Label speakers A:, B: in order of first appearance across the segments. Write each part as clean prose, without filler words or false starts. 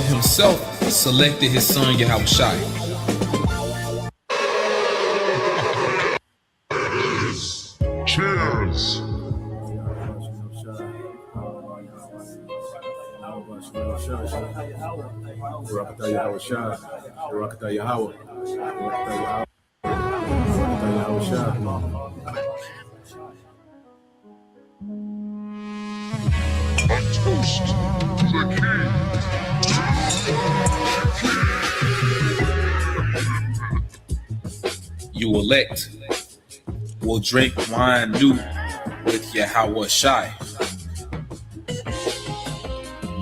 A: himself selected his son Yahushua.
B: Cheers. A toast to the king.
A: You elect will drink wine new with Yahushua.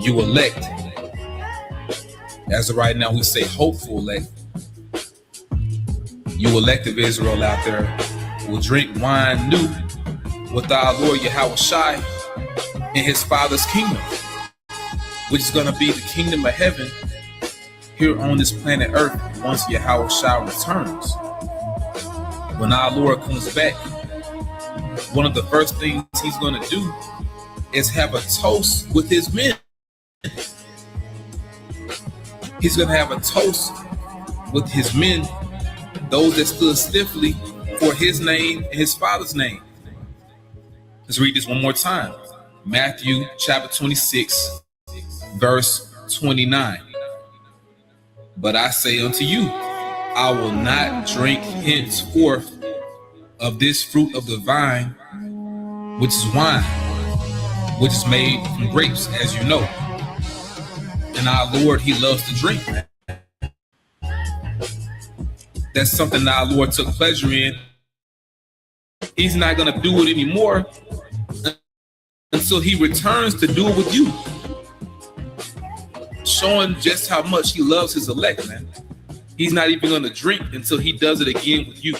A: You elect. As of right now, we say hopeful elect. You elect of Israel out there will drink wine new with our Lord Yahushua in his Father's kingdom, which is going to be the kingdom of heaven here on this planet Earth once Yahushua returns. When our Lord comes back, one of the first things he's going to do is have a toast with his men. He's going to have a toast with his men, those that stood stiffly for his name and his Father's name. Let's read this one more time. Matthew chapter 26, verse 29. But I say unto you, I will not drink henceforth of this fruit of the vine, which is wine, which is made from grapes, as you know. And our Lord, he loves to drink. That's something that our Lord took pleasure in. He's not going to do it anymore until he returns to do it with you. Showing just how much he loves his elect, man. He's not even going to drink until he does it again with you.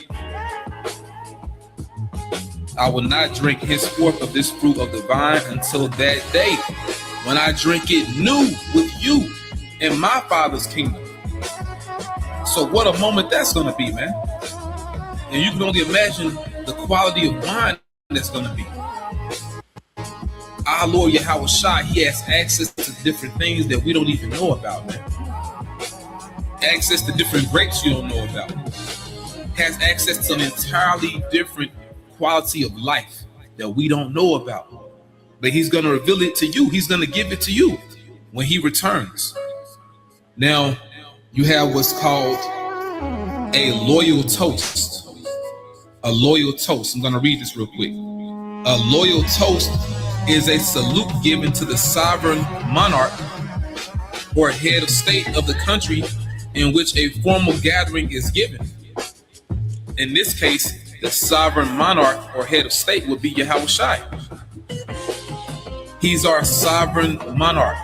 A: I will not drink henceforth of this fruit of the vine until that day when I drink it new with you in my Father's kingdom. So what a moment that's going to be, man. And you can only imagine the quality of wine that's going to be. Our Lord Yahushua, he has access to different things that we don't even know about, man. Access to different grapes you don't know about. Has access to an entirely different quality of life that we don't know about. But he's going to reveal it to you. He's going to give it to you when he returns. Now, you have what's called a loyal toast. A loyal toast. I'm going to read this real quick. A loyal toast is a salute given to the sovereign monarch or head of state of the country in which a formal gathering is given. In this case, the sovereign monarch or head of state would be Yahushua. He's our sovereign monarch.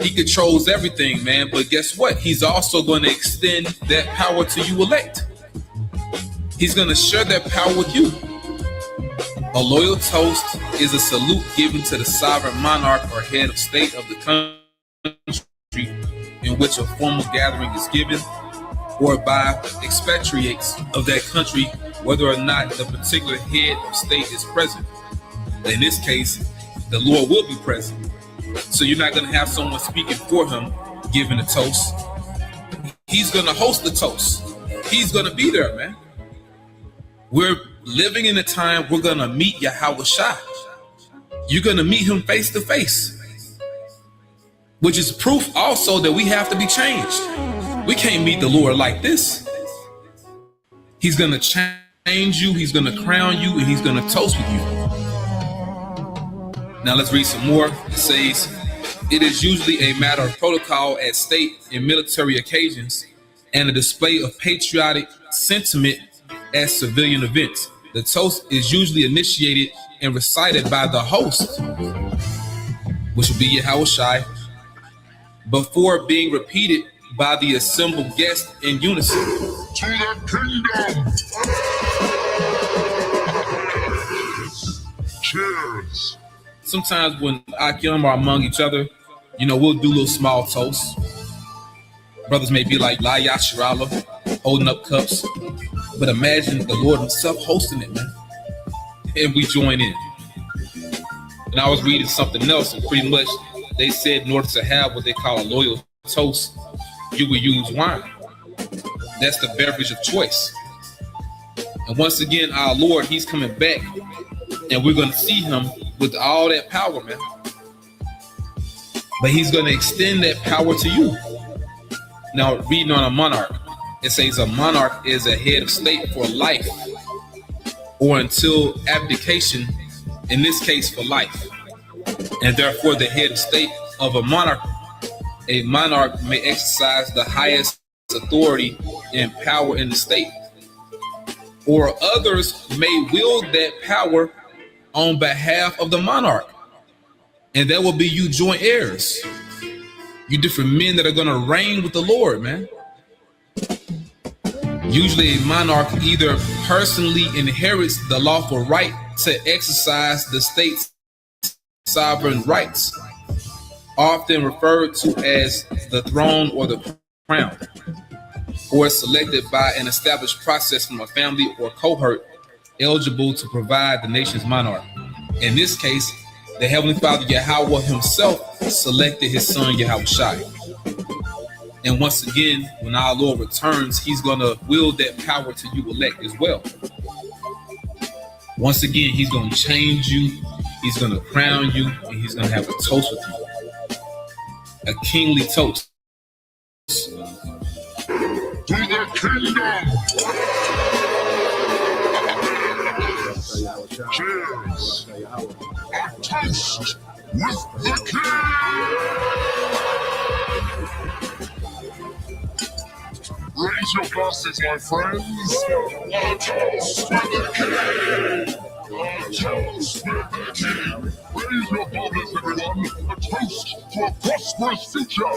A: He controls everything, man. But guess what? He's also going to extend that power to you elect. He's going to share that power with you. A loyal toast is a salute given to the sovereign monarch or head of state of the country in which a formal gathering is given, or by expatriates of that country, whether or not the particular head of state is present. In this case, the Lord will be present. So you're not going to have someone speaking for him giving a toast. He's going to host the toast. He's going to be there, man. We're living in a time we're going to meet Yahushua. You're going to meet him face to face, which is proof also that we have to be changed. We can't meet the Lord like this. He's going to change you. He's going to crown you, and he's going to toast with you. Now let's read some more. It says, it is usually a matter of protocol at state and military occasions and a display of patriotic sentiment at civilian events. The toast is usually initiated and recited by the host, which will be Yahushua, before being repeated by the assembled guests in unison.
B: To the kingdom. Cheers.
A: Sometimes when Akim are among each other, we'll do little small toasts. Brothers may be like La Yashirala, holding up cups. But imagine the Lord himself hosting it, man. And we join in. And I was reading something else, and pretty much they said in order to have what they call a loyal toast, you would use wine. That's the beverage of choice. And once again, our Lord, He's coming back, and we're going to see Him with all that power, man. But He's going to extend that power to you. Now, reading on a monarch, it says a monarch is a head of state for life or until abdication, in this case for life. And therefore, the head of state of a monarch may exercise the highest authority and power in the state. Or others may wield that power on behalf of the monarch. And that will be you joint heirs. You different men that are going to reign with the Lord, man. Usually a monarch either personally inherits the lawful right to exercise the state's sovereign rights, often referred to as the throne or the crown, or is selected by an established process from a family or cohort eligible to provide the nation's monarch. In this case, the Heavenly Father Yahweh Himself selected His Son Yahushua. And once again, when our Lord returns, He's going to wield that power to you elect as well. Once again, He's going to change you, He's going to crown you, and He's going to have a toast with you. A kingly toast.
B: To the kingdom! Cheers! A toast with the king! Raise your glasses, my friends. A toast with the king! A toast with the king! Raise your glasses, everyone. A toast to a prosperous future!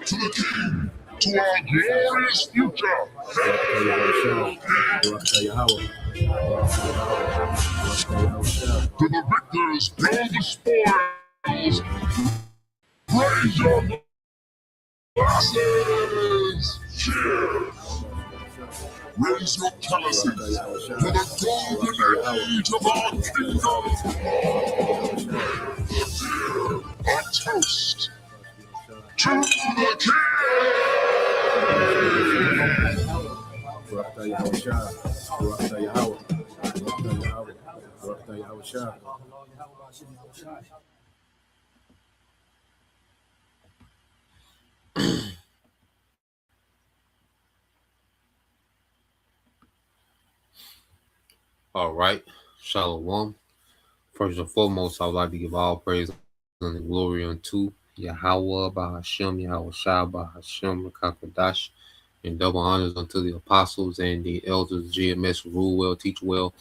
B: To the king! To our glorious future! To the victors, blow the spoils! Raise your glasses! Cheers! Raise your chalices to the golden age of our kingdom! A toast to the king!
C: All right, Shalom. First and foremost, I would like to give all praise and glory unto Yahweh, Bahashem, Yahweh Shah, Bahashem, Kakadash, and double honors unto the apostles and the elders, GMS, who rule well, teach well,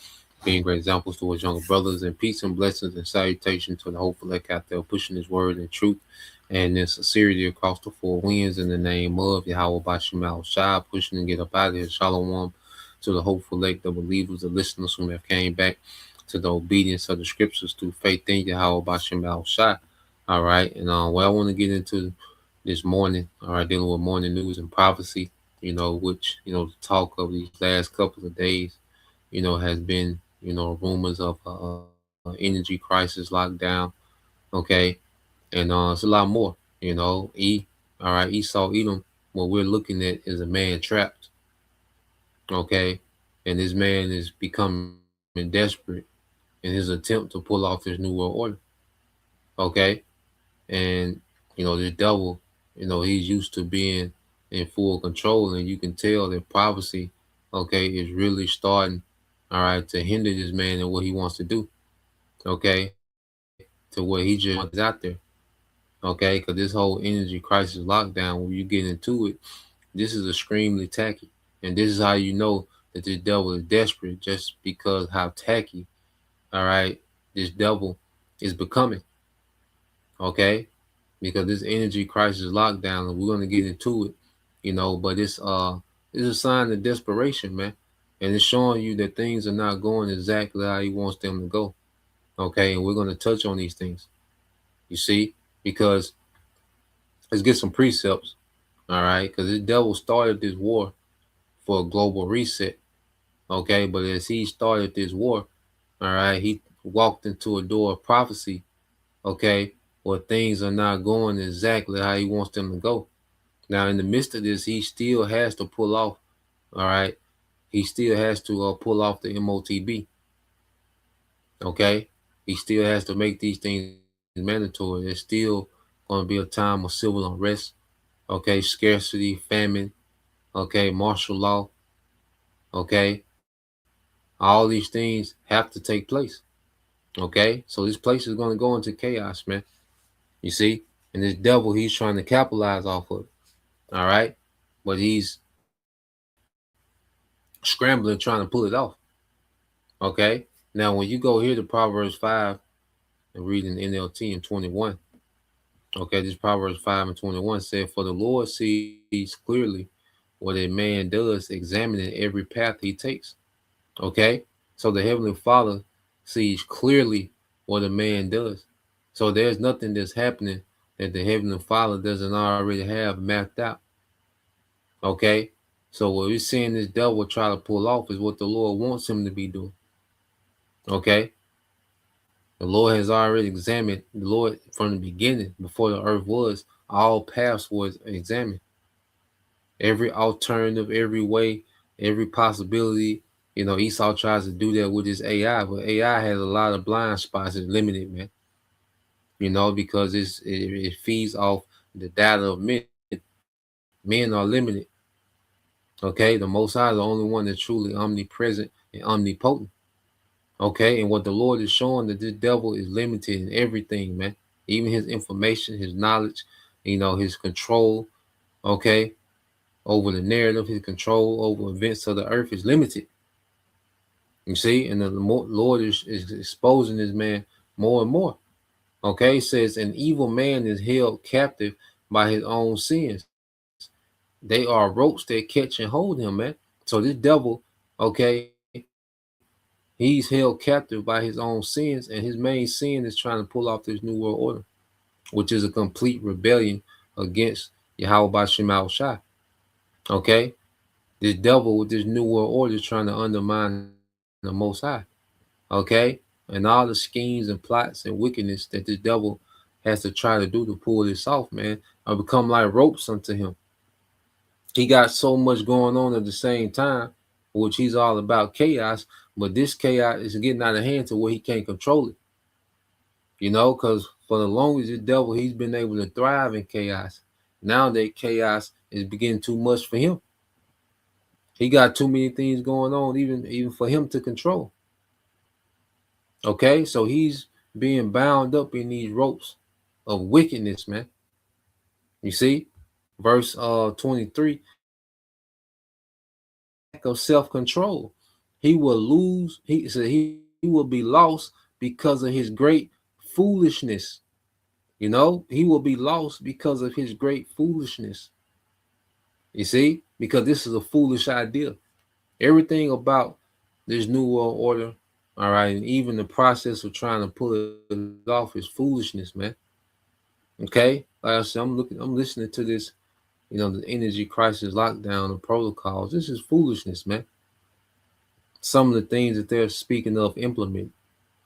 C: being great examples to his younger brothers, and peace and blessings and salutation to the hopeful elect out there pushing his word and truth and in sincerity across the four winds in the name of Yahweh Bahashem, Yahweh Shah, pushing to get up out of here. Shalom to the hopeful elect, the believers, the listeners who have came back to the obedience of the scriptures through faith in Yahweh Bashem Yahweh Shai. All right. And what I want to get into this morning, all right, dealing with morning news and prophecy, which, the talk of these last couple of days, has been, rumors of energy crisis, lockdown. Okay. And it's a lot more, all right, Esau, Edom, what we're looking at is a man trapped. Okay. And this man is becoming desperate in his attempt to pull off this new world order. Okay. And, this devil, he's used to being in full control, and you can tell that prophecy, okay, is really starting, all right, to hinder this man in what he wants to do. Okay. To what he just wants out there. Okay. Because this whole energy crisis lockdown, when you get into it, this is extremely tacky. And this is how you know that this devil is desperate, just because how tacky, all right, this devil is becoming. Okay. Because this energy crisis lockdown, and we're going to get into it, but it's a sign of desperation, man. And it's showing you that things are not going exactly how he wants them to go. Okay. And we're going to touch on these things, you see, because let's get some precepts. All right. Because this devil started this war for a global reset. Okay. But as he started this war, all right, he walked into a door of prophecy, okay, where things are not going exactly how he wants them to go. Now, in the midst of this, he still has to pull off, all right? He still has to pull off the MOTB, okay? He still has to make these things mandatory. There's still going to be a time of civil unrest, okay? Scarcity, famine, okay? Martial law, okay? All these things have to take place, okay? So this place is going to go into chaos, man. You see? And this devil, he's trying to capitalize off of it, all right? But he's scrambling trying to pull it off, okay? Now, when you go here to Proverbs 5 and read in NLT in 21, okay, this Proverbs 5 and 21 said, "For the Lord sees clearly what a man does, examining every path he takes." Okay? So the Heavenly Father sees clearly what a man does. So there's nothing that's happening that the Heavenly Father doesn't already have mapped out. Okay? So what we're seeing this devil try to pull off is what the Lord wants him to be doing. Okay? The Lord has already examined, the Lord from the beginning, before the earth was, all paths was examined. Every alternative, every way, every possibility. You know, Esau tries to do that with his AI, but AI has a lot of blind spots. It's limited, man. You know, because it feeds off the data of men. Men are limited. Okay, the Most High is the only one that's truly omnipresent and omnipotent. Okay, and what the Lord is showing that this devil is limited in everything, man. Even his information, his knowledge, you know, his control. Okay, over the narrative, his control over events of the earth is limited. You see, and the Lord is exposing this man more and more. Okay, it says an evil man is held captive by his own sins. They are ropes that catch and hold him, man. So this devil, okay, he's held captive by his own sins, and his main sin is trying to pull off this new world order, which is a complete rebellion against Yahweh Bashim Shai. Okay, this devil with this new world order is trying to undermine the Most High. Okay, and all the schemes and plots and wickedness that this devil has to try to do to pull this off, man, are become like ropes unto him. He got so much going on at the same time, which he's all about chaos, but this chaos is getting out of hand to where he can't control it. You know, because for the longest, the devil, he's been able to thrive in chaos. Now that chaos is beginning too much for him. He got too many things going on, even for him to control. Okay, so he's being bound up in these ropes of wickedness, man. You see, verse 23, lack of self-control. He will lose, he said he will be lost because of his great foolishness. You know, he will be lost because of his great foolishness. You see, because this is a foolish idea. Everything about this new world order, all right, and even the process of trying to pull it off is foolishness, man. Okay, like I said, I'm listening to this, you know, the energy crisis lockdown and protocols. This is foolishness, man. Some of the things that they're speaking of implement,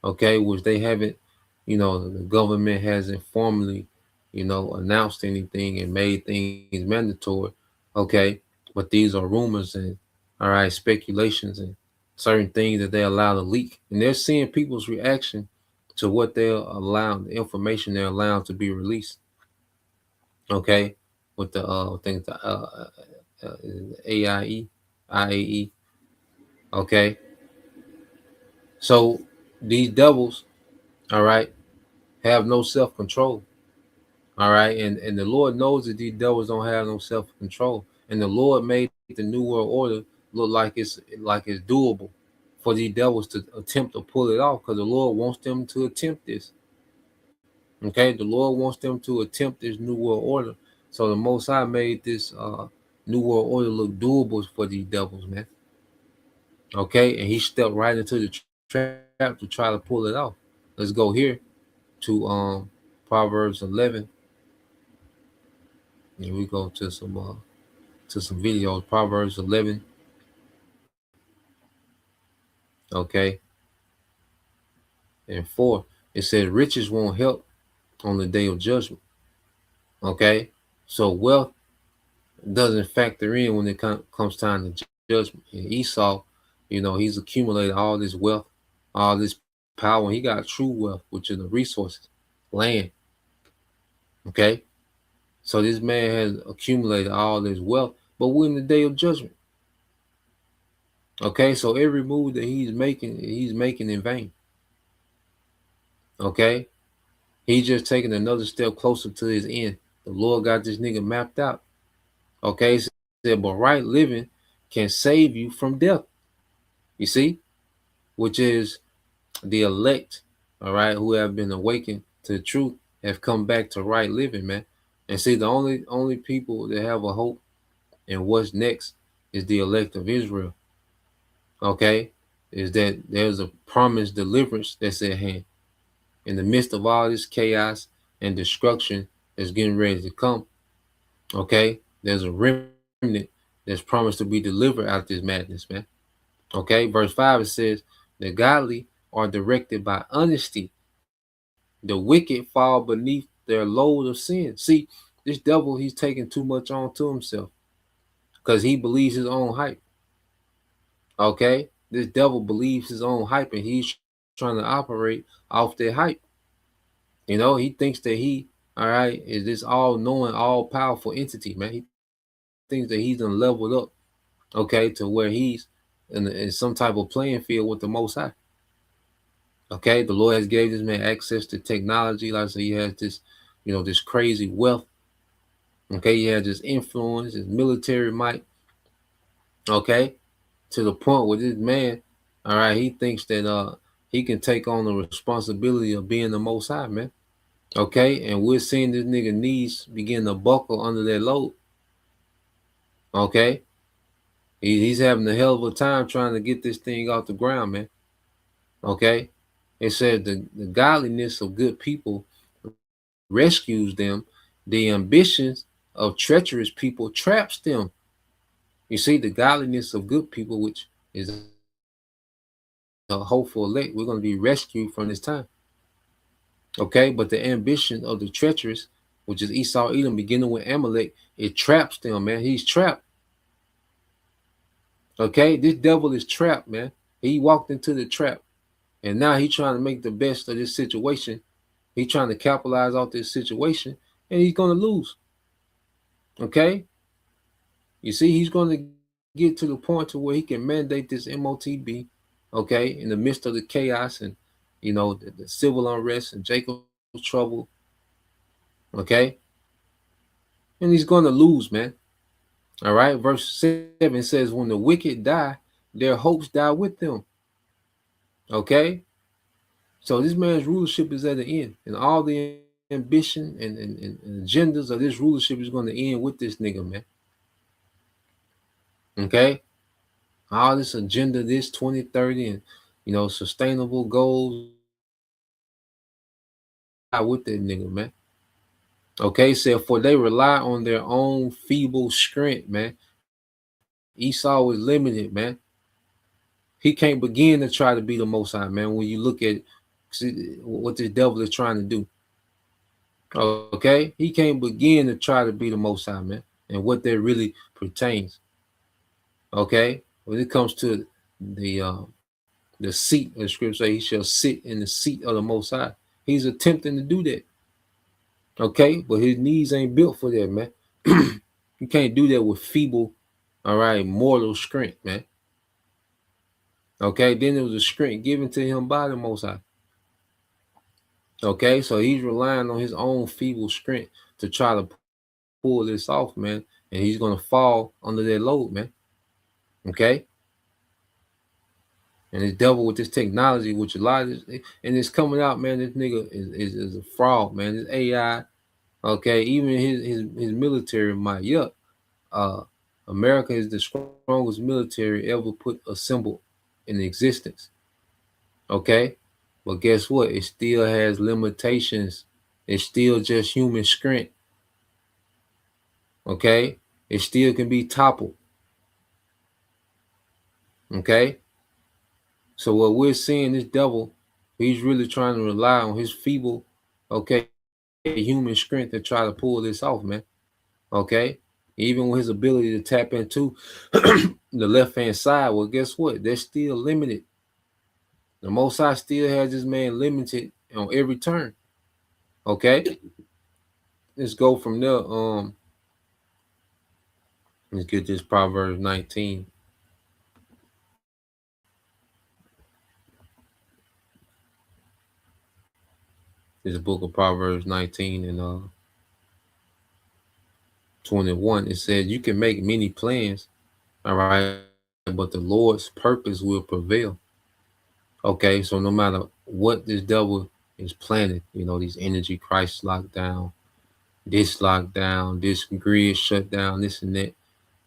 C: okay, which they haven't, you know, the government hasn't formally, you know, announced anything and made things mandatory, okay, but these are rumors and, all right, speculations and certain things that they allow to leak, and they're seeing people's reaction to what they're allowed, the information they're allowed to be released. Okay, with the things the AIE, IAE. Okay, so these devils, all right, have no self control. All right, and the Lord knows that these devils don't have no self control, and the Lord made the new world order look like it's doable for these devils to attempt to pull it off, because the Lord wants them to attempt this. Okay, the Lord wants them to attempt this new world order. So the Most High made this new world order look doable for these devils, man. Okay, and he stepped right into the trap to try to pull it off. Let's go here to Proverbs 11, and we go to some videos. Proverbs 11. Okay, and 4, it says riches won't help on the day of judgment. Okay, so wealth doesn't factor in when it comes time to judgment. And Esau, he's accumulated all this wealth, all this power, and he got true wealth, which is the resources, land. Okay, so this man has accumulated all this wealth, but we're in the day of judgment. Okay, so every move that he's making in vain. Okay, he's just taking another step closer to his end. The Lord got this nigga mapped out. Okay, so said, but right living can save you from death. You see, which is the elect, all right, who have been awakened to the truth, have come back to right living, man. And see, the only people that have a hope and what's next is the elect of Israel. Okay, is that there's a promised deliverance that's at hand in the midst of all this chaos and destruction that's getting ready to come. Okay, there's a remnant that's promised to be delivered out of this madness, man. Okay, verse 5, it says, the godly are directed by honesty. The wicked fall beneath their load of sin. See, this devil, he's taking too much on to himself because he believes his own hype. Okay, this devil believes his own hype, and he's trying to operate off that hype. He thinks that he, all right, is this all-knowing, all-powerful entity, man. He thinks that he's done leveled up, okay, to where he's in some type of playing field with the Most High. Okay, the Lord has gave this man access to technology. Like I said, he has this, this crazy wealth. Okay, he has this influence, his military might. Okay, to the point where this man, all right, he thinks that he can take on the responsibility of being the Most High, man. Okay, and we're seeing this nigga knees begin to buckle under that load. Okay, he's having a hell of a time trying to get this thing off the ground, man. Okay, it said the godliness of good people rescues them. The ambitions of treacherous people traps them. You see, the godliness of good people, which is a hopeful elect, we're going to be rescued from this time. Okay, but the ambition of the treacherous, which is Esau, Edom, beginning with Amalek, it traps them, man. He's trapped. Okay, this devil is trapped, man. He walked into the trap, and now he's trying to make the best of this situation. He's trying to capitalize off this situation, and he's going to lose. Okay, you see, he's going to get to the point to where he can mandate this MOTB, okay, in the midst of the chaos and, the civil unrest and Jacob's trouble, okay, and he's going to lose, man. All right, verse 7 says, when the wicked die, their hopes die with them. Okay, so this man's rulership is at the end, and all the ambition and agendas of this rulership is going to end with this nigga, man. Okay, all this agenda, this 2030, and sustainable goals with that nigga, man. Okay, so for they rely on their own feeble strength, man. Esau is limited, man. He can't begin to try to be the Most High, man. When you look at what this devil is trying to do, okay, he can't begin to try to be the Most High, man, and what that really pertains. Okay, when it comes to the seat of the scripture, he shall sit in the seat of the Most High. He's attempting to do that. Okay, but his knees ain't built for that, man. You can't do that with feeble, all right, mortal strength, man. Okay, then there was a strength given to him by the Most High. Okay, so he's relying on his own feeble strength to try to pull this off, man, and he's gonna fall under that load, man. Okay, and this devil with this technology, which a lot of this, and it's coming out, man. This nigga is a fraud, man. This AI, okay, even his military might, yup. America is the strongest military ever put assembled in existence. Okay, but guess what? It still has limitations. It's still just human strength. Okay, it still can be toppled. Okay, so what we're seeing, this devil, He's really trying to rely on his feeble, okay, human strength to try to pull this off, man. Okay. Even with his ability to tap into the left-hand side, well, guess what? They're still limited. The Most High still has this man limited on every turn. Okay. Let's go from there. Let's get this Proverbs 19. This book of Proverbs 19 and 21. It says you can make many plans, all right, but the Lord's purpose will prevail. Okay, so no matter what this devil is planning, you know, these energy crisis lockdown, this lockdown, this grid shut down, this and that.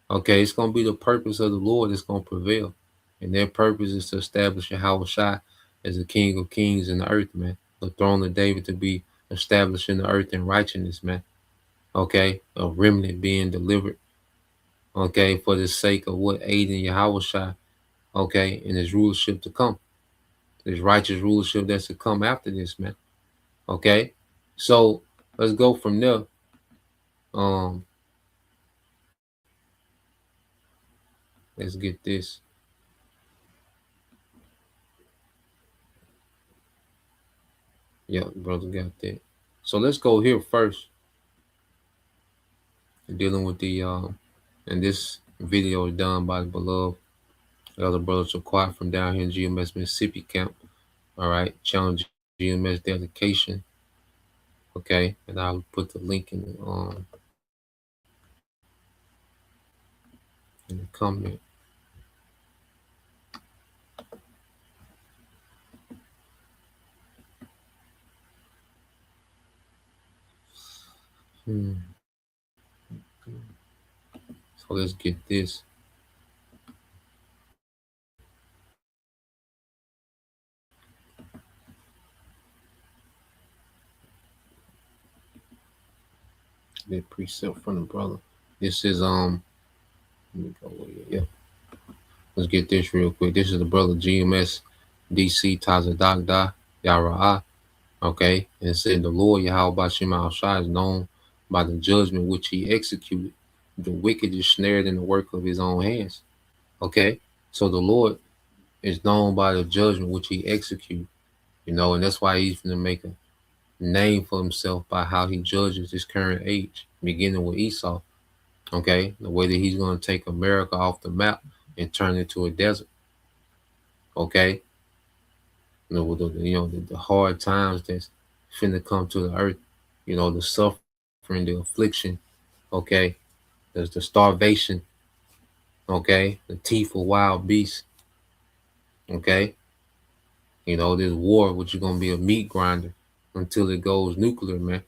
C: Okay, it's gonna be the purpose of the Lord that's gonna prevail. And their purpose is to establish Yahweh Shai as the King of Kings in the earth, man. The throne of David to be established in the earth in righteousness, man. Okay, a remnant being delivered. Okay, for the sake of what aiding Yahweh Shai, okay, and his rulership to come. This righteous rulership that's to come after this, man. Okay, so let's go from there. Let's get this. Yeah, brother got that. So let's go here first. Dealing with the and this video is done by the beloved Elder Brother Jaquat from down here in GMS Mississippi camp. All right, challenge GMS dedication. Okay, and I'll put the link in the comment. So let's get this. That precept from the brother. This is let me go with it. Yeah. Let's get this real quick. This is the brother GMS DC Tazadagda Yara'ah. Okay. And it said the Lord Yahweh Bashim al-Shai is known by the judgment which he executed. The wicked is snared in the work of his own hands. Okay. So the Lord is known by the judgment which he executed. You know, and that's why he's going to make a name for himself by how he judges his current age, beginning with Esau. Okay, the way that he's going to take America off the map and turn it into a desert. Okay, the hard times that's finna come to the earth. You know, the suffering, the affliction. Okay, there's the starvation. Okay, the teeth of wild beasts. Okay, you know, this war, which is going to be a meat grinder until it goes nuclear, man.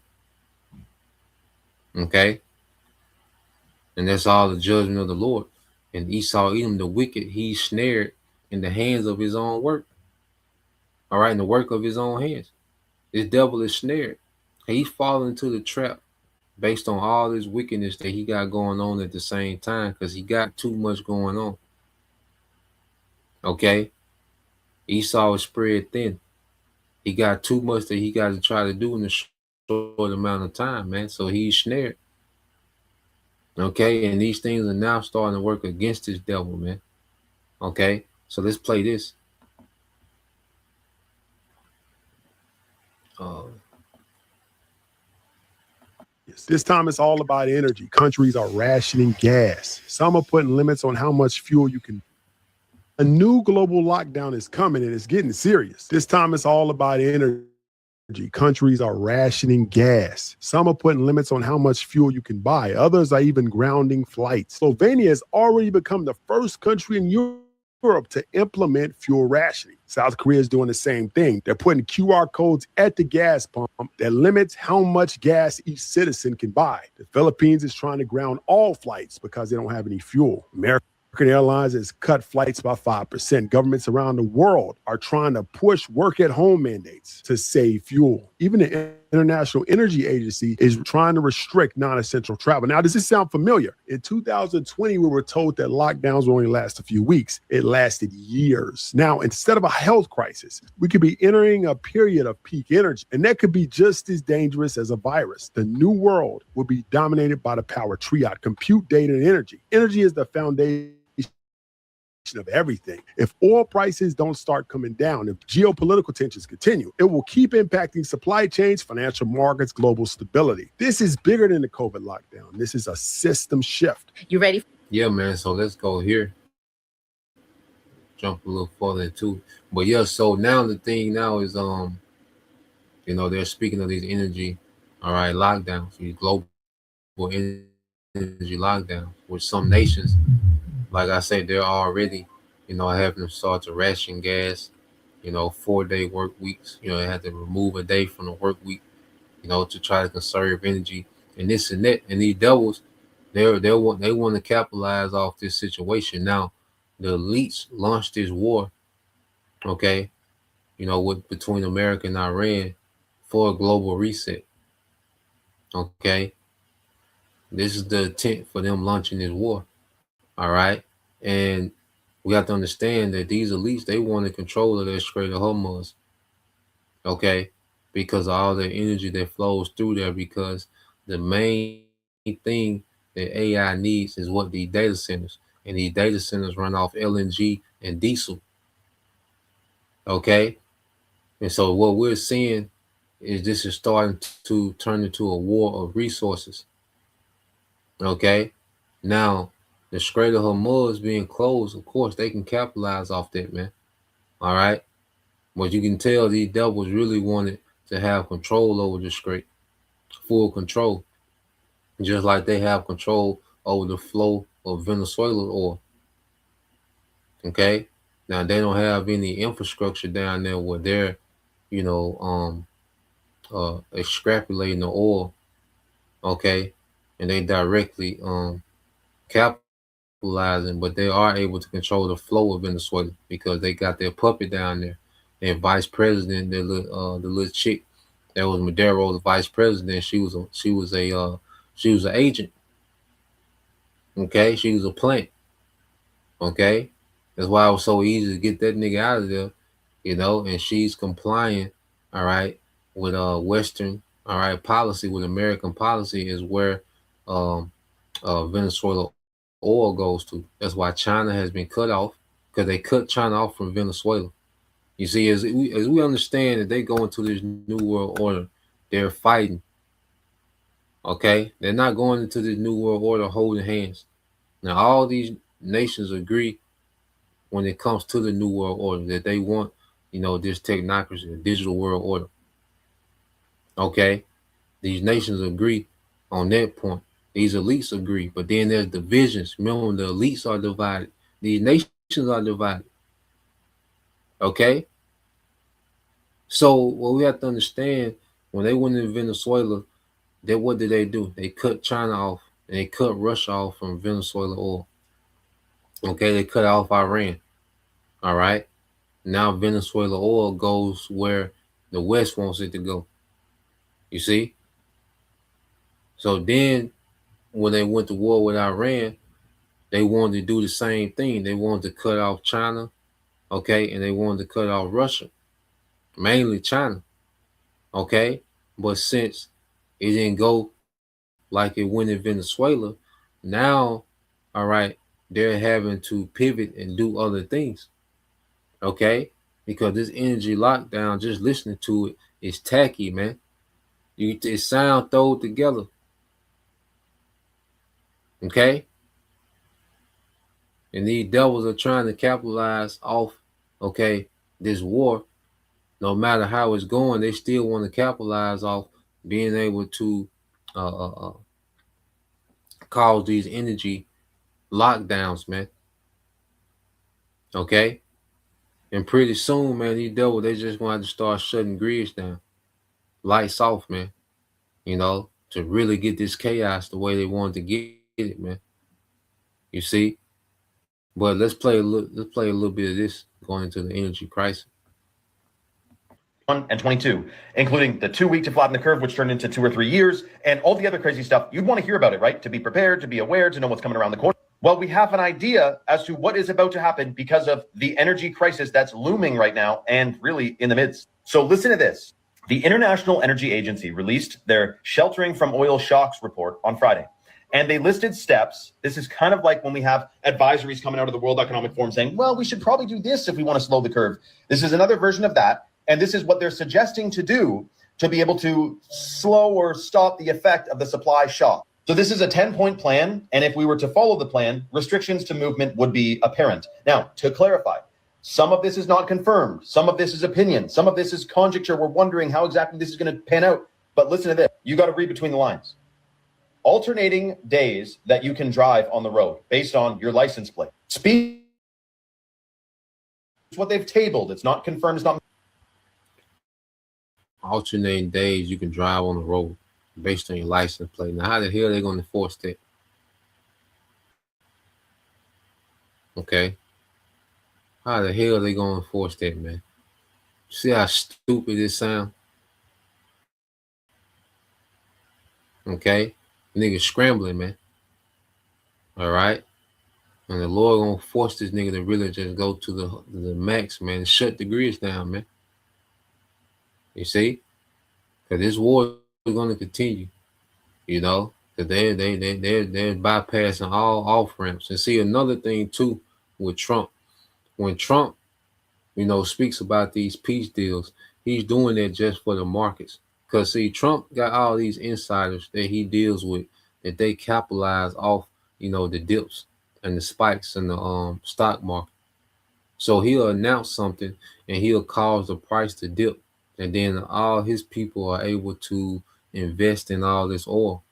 C: Okay. And that's all the judgment of the Lord. And Esau, Edom, the wicked, he's snared in the hands of his own work. All right, in the work of his own hands. This devil is snared. He's falling into the trap based on all this wickedness that he got going on at the same time because he got too much going on. Okay? Esau is spread thin. He got too much that he got to try to do in a short amount of time, man. So he's snared. Okay, and these things are now starting to work against this devil, man. Okay, so let's play this.
D: This time it's all about energy. Countries are rationing gas. Some are putting limits on how much fuel you can. A new global lockdown is coming and it's getting serious. This time it's all about energy. Countries are rationing gas. Some are putting limits on how much fuel you can buy. Others are even grounding flights. Slovenia has already become the first country in Europe to implement fuel rationing. South Korea is doing the same thing. They're putting QR codes at the gas pump that limits how much gas each citizen can buy. The Philippines is trying to ground all flights because they don't have any fuel. American Airlines has cut flights by 5%. Governments around the world are trying to push work-at-home mandates to save fuel. Even the International Energy Agency is trying to restrict non-essential travel. Now, does this sound familiar? In 2020, we were told that lockdowns would only last a few weeks. It lasted years. Now, instead of a health crisis, we could be entering a period of peak energy, and that could be just as dangerous as a virus. The new world will be dominated by the power triad: compute, data, and energy. Energy is the foundation of everything. If oil prices don't start coming down, if geopolitical tensions continue, it will keep impacting supply chains, financial markets, global stability. This is bigger than the COVID lockdown. This is a system shift.
E: You ready?
C: Yeah, man. So let's go here. Jump a little further into. But yeah, so now the thing now is they're speaking of these energy, all right, lockdowns, these global energy lockdowns, with some nations, like I said, they're already, having to start to ration gas, 4-day work weeks. They have to remove a day from the work week, to try to conserve energy and this and that. And these devils, they want to capitalize off this situation. Now, the elites launched this war, okay, between America and Iran for a global reset. Okay. This is the intent for them launching this war. All right. And we have to understand that these elites, they want to control of their Strait of Hormuz. Okay. Because of all the energy that flows through there, because the main thing that AI needs is what these data centers. And these data centers run off LNG and diesel. Okay. And so what we're seeing is this is starting to turn into a war of resources. Okay. Now, the Strait of Hormuz being closed, of course, they can capitalize off that, man. All right. But you can tell these devils really wanted to have control over the Strait, full control, just like they have control over the flow of Venezuela oil. Okay. Now, they don't have any infrastructure down there where they're, extrapolating the oil. Okay. And they directly capitalizing, but they are able to control the flow of Venezuela because they got their puppet down there. And vice president, the little chick that was Maduro, the vice president, she was an agent. Okay, she was a plant. Okay, that's why it was so easy to get that nigga out of there, and she's complying, all right, with Western, all right, policy, with American policy is where Venezuela oil goes to. That's why China has been cut off, because they cut China off from Venezuela. You see, as we understand that they go into this new world order, they're fighting. Okay, they're not going into this new world order holding hands. Now, all these nations agree when it comes to the new world order that they want, this technocracy, the digital world order. Okay, these nations agree on that point. These elites agree, but then there's divisions. Remember, the elites are divided. These nations are divided. Okay? So what we have to understand, when they went in Venezuela, what did they do? They cut China off, and they cut Russia off from Venezuela oil. Okay? They cut off Iran. All right? Now Venezuela oil goes where the West wants it to go. You see? So then, when they went to war with Iran, they wanted to do the same thing. They wanted to cut off China, okay, and they wanted to cut off Russia, mainly China, okay? But since it didn't go like it went in Venezuela, now, all right, they're having to pivot and do other things, okay? Because this energy lockdown, just listening to it, is tacky, man. It sound thrown together. Okay? And these devils are trying to capitalize off, okay, this war. No matter how it's going, they still want to capitalize off being able to cause these energy lockdowns, man. Okay? And pretty soon, man, these devils, they just going to have to start shutting grids down. Lights off, man. To really get this chaos the way they wanted to get it, man. You see? But let's play a little bit of this going into the energy crisis.
E: and 22, including the 2 week to flatten the curve, which turned into 2 or 3 years, and all the other crazy stuff. You'd want to hear about it, right? To be prepared, to be aware, to know what's coming around the corner. Well, we have an idea as to what is about to happen because of the energy crisis that's looming right now and really in the midst. So listen to this. The International Energy Agency released their Sheltering from Oil Shocks report on Friday. And they listed steps. This is kind of like when we have advisories coming out of the World Economic Forum saying, well, we should probably do this if we want to slow the curve. This is another version of that. And this is what they're suggesting to do to be able to slow or stop the effect of the supply shock. So this is a 10-point plan. And if we were to follow the plan, restrictions to movement would be apparent. Now, to clarify, some of this is not confirmed. Some of this is opinion. Some of this is conjecture. We're wondering how exactly this is going to pan out. But listen to this. You got to read between the lines. Alternating days that you can drive on the road based on your license plate. Speed. It's what they've tabled. It's not confirmed. It's not.
C: Alternating days you can drive on the road based on your license plate. Now, how the hell are they going to enforce that? Okay. How the hell are they going to enforce that, man? See how stupid it sounds? Okay. Nigga scrambling, man. All right. And the Lord gonna force this nigga to really just go to the max, man, and shut the grids down, man. You see? Because this war is gonna continue, you know, because they're bypassing all off ramps. And see another thing too with Trump. When Trump, you know, speaks about these peace deals, he's doing that just for the markets. Because see, Trump got all these insiders that he deals with that they capitalize off, you know, the dips and the spikes in the stock market. So he'll announce something and he'll cause the price to dip. And then all his people are able to invest in all this oil.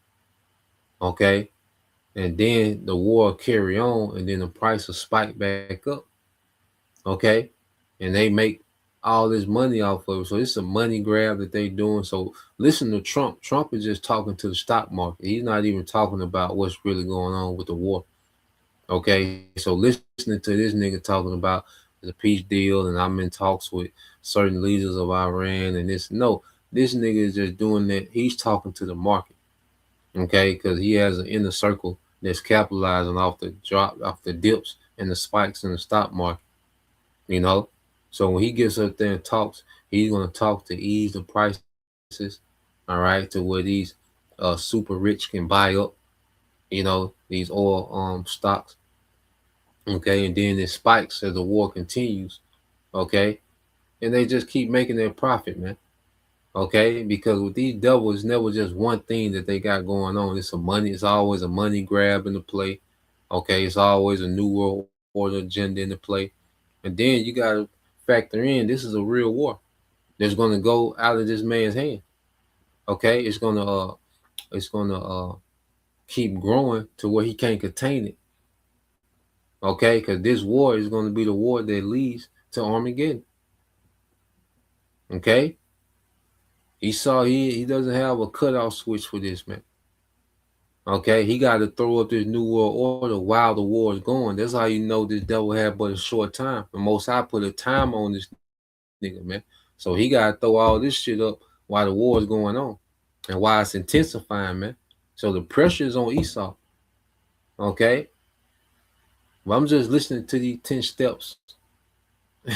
C: Okay. And then the war will carry on and then the price will spike back up. Okay. And they make all this money off of it. So it's a money grab that they're doing. So listen to Trump. Trump is just talking to the stock market. He's not even talking about what's really going on with the war. Okay. So listening to this nigga talking about the peace deal and I'm in talks with certain leaders of Iran and this. No, this nigga is just doing that. He's talking to the market. Okay. Because he has an inner circle that's capitalizing off the drop, off the dips and the spikes in the stock market. You know? So when he gets up there and talks, he's going to talk to ease the prices, all right, to where these super rich can buy up, you know, these oil stocks. Okay. And then it spikes as the war continues. Okay. And they just keep making their profit, man. Okay. Because with these devils, it's never just one thing that they got going on. It's always a money grab in the play. Okay. It's always a new world order agenda in the play. And then you got to factor in, this is a real war that's going to go out of this man's hand. Okay. It's going to keep growing to where he can't contain it. Okay, because this war is going to be the war that leads to Armageddon. Okay, he doesn't have a cutoff switch for this, man. Okay, he got to throw up this new world order while the war is going. That's how you know this devil had but a short time. The Most High put a time on this nigga, man. So he got to throw all this shit up while the war is going on and while it's intensifying, man. So the pressure is on Esau. Okay. Well, I'm just listening to these 10 steps,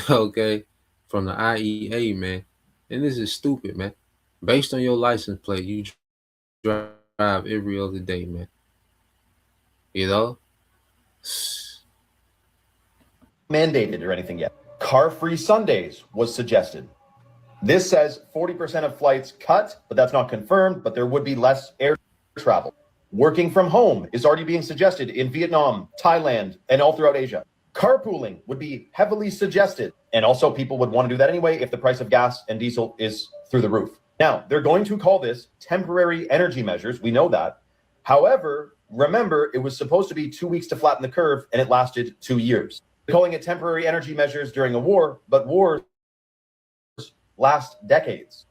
C: okay, from the IEA, man. And this is stupid, man. Based on your license plate, you drive every other day, man. You know?
E: Mandated or anything yet. Car-free Sundays was suggested. This says 40% of flights cut, but that's not confirmed, but there would be less air travel. Working from home is already being suggested in Vietnam, Thailand, and all throughout Asia. Carpooling would be heavily suggested. And also people would want to do that anyway if the price of gas and diesel is through the roof. Now, they're going to call this temporary energy measures. We know that. However, remember, it was supposed to be 2 weeks to flatten the curve, and it lasted 2 years. They're calling it temporary energy measures during a war, but wars last decades.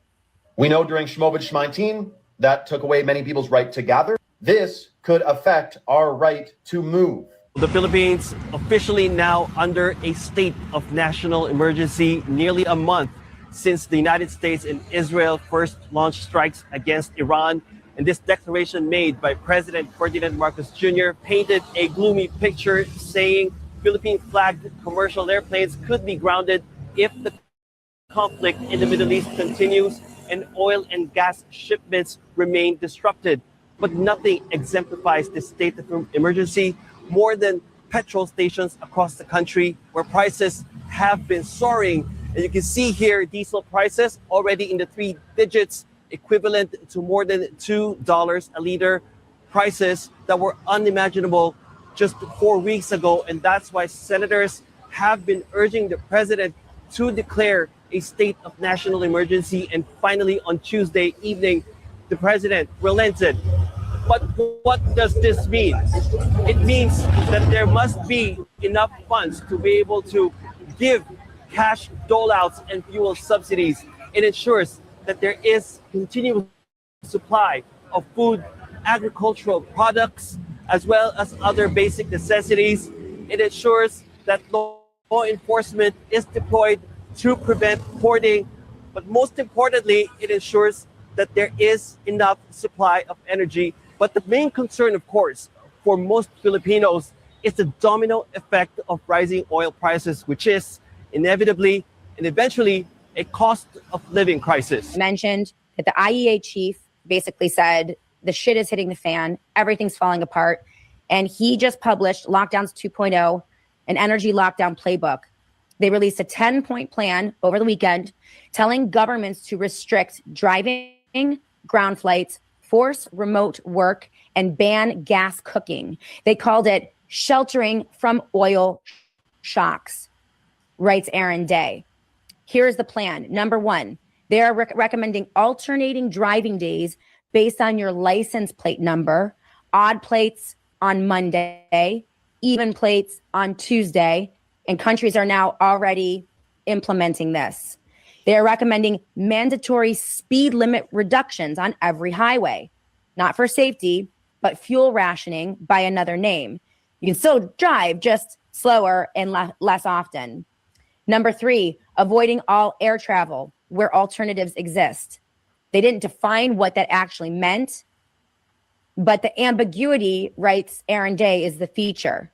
E: We know during Shmovid Shmaitin, that took away many people's right to gather. This could affect our right to move.
F: The Philippines officially now under a state of national emergency, nearly a month since the United States and Israel first launched strikes against Iran. And this declaration made by President Ferdinand Marcos Jr. painted a gloomy picture, saying Philippine-flagged commercial airplanes could be grounded if the conflict in the Middle East continues and oil and gas shipments remain disrupted. But nothing exemplifies this state of emergency more than petrol stations across the country where prices have been soaring. And you can see here diesel prices already in the 3 digits, equivalent to more than $2 a liter, prices that were unimaginable just 4 weeks ago. And that's why senators have been urging the president to declare a state of national emergency. And finally, on Tuesday evening, the president relented. But what does this mean? It means that there must be enough funds to be able to give cash doleouts and fuel subsidies. It ensures that there is continuous supply of food, agricultural products, as well as other basic necessities. It ensures that law enforcement is deployed to prevent hoarding. But most importantly, it ensures that there is enough supply of energy. But the main concern, of course, for most Filipinos is the domino effect of rising oil prices, which is inevitably and eventually a cost of living crisis.
G: Mentioned that the IEA chief basically said the shit is hitting the fan, everything's falling apart. And he just published Lockdowns 2.0, an energy lockdown playbook. They released a 10-point plan over the weekend telling governments to restrict driving, ground flights, force remote work, and ban gas cooking. They called it sheltering from oil shocks, writes Aaron Day. Here's the plan. Number one, they are recommending alternating driving days based on your license plate number, odd plates on Monday, even plates on Tuesday, and countries are now already implementing this. They're recommending mandatory speed limit reductions on every highway, not for safety, but fuel rationing by another name. You can still drive, just slower and less often. Number three, avoiding all air travel where alternatives exist. They didn't define what that actually meant, but the ambiguity, writes Aaron Day, is the feature.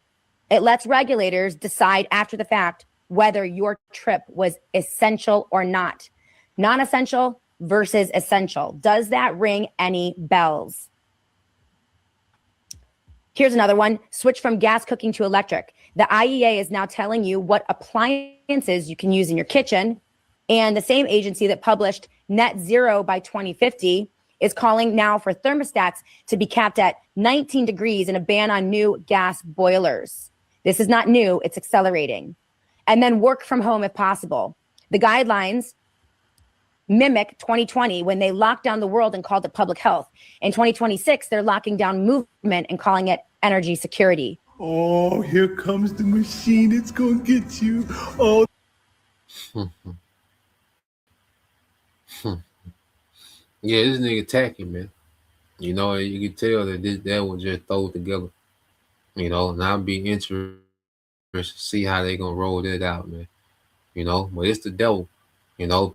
G: It lets regulators decide after the fact whether your trip was essential or not. Non-essential versus essential. Does that ring any bells? Here's another one. Switch from gas cooking to electric. The IEA is now telling you what appliances you can use in your kitchen. And the same agency that published net zero by 2050 is calling now for thermostats to be capped at 19 degrees and a ban on new gas boilers. This is not new, it's accelerating. And then work from home if possible. The guidelines mimic 2020 when they locked down the world and called it public health. In 2026, they're locking down movement and calling it energy security.
H: Oh, here comes the machine. It's going to get you. Oh.
C: Yeah, this nigga tacky, man. You know, you can tell that that was just thrown together. You know, and I'll be interested to see how they gonna roll that out, man. You know, but it's the devil, you know.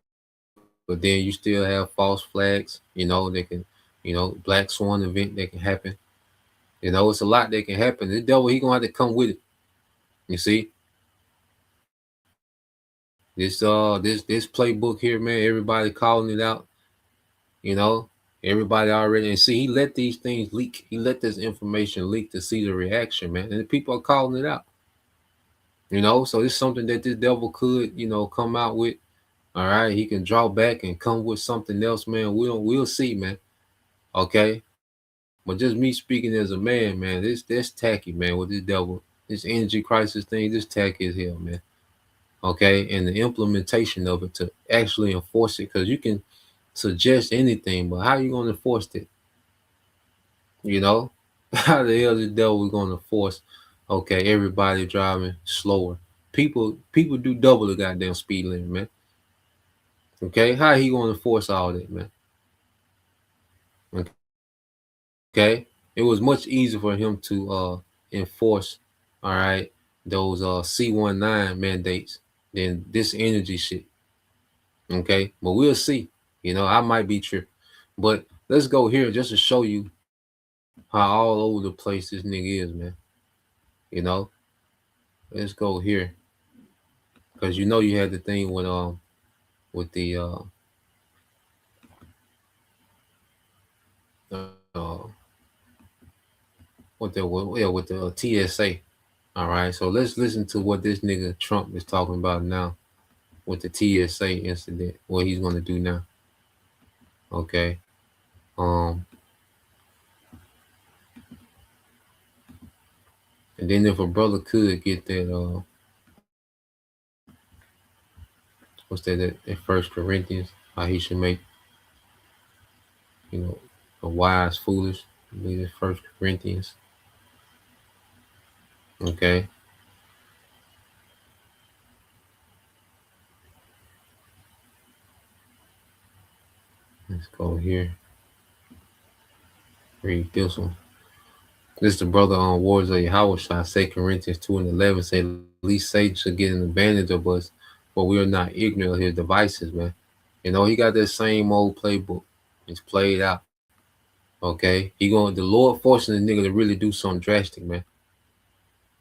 C: But then you still have false flags, you know, they can, you know, black swan event that can happen. You know, it's a lot that can happen. The devil, he gonna have to come with it. You see? This playbook here, man, everybody calling it out. You know, everybody already, and see, he let these things leak. He let this information leak to see the reaction, man. And the people are calling it out. You know, so it's something that this devil could, you know, come out with. All right, he can draw back and come with something else, man. We'll see, man. Okay. But just me speaking as a man, man, that's tacky, man, with this devil, this energy crisis thing, this tacky as hell, man. Okay, and the implementation of it to actually enforce it, because you can suggest anything, but how you gonna enforce it? You know, how the hell is the devil gonna force? Okay, everybody driving slower. People do double the goddamn speed limit, man. Okay, how he gonna enforce all that, man? Okay, it was much easier for him to enforce, all right, those C19 mandates than this energy shit. Okay, but we'll see. You know, I might be tripping. But let's go here just to show you how all over the place this nigga is, man. You know, let's go here. Because you know you had the thing with the with the TSA. All right, so let's listen to what this nigga Trump is talking about now with the TSA incident. What he's gonna do now. Okay. And then if a brother could get that what's that at First Corinthians, how he should make, you know, a wise foolish. I believe it's First Corinthians. Okay. Let's go here. Read this one. This is the brother on Wars of Yahweh Shah, 2 Corinthians 2:11 say, at least Satan should get an advantage of us, for we are not ignorant of his devices, man. You know, he got that same old playbook. It's played out. Okay. The Lord forcing the nigga to really do something drastic, man.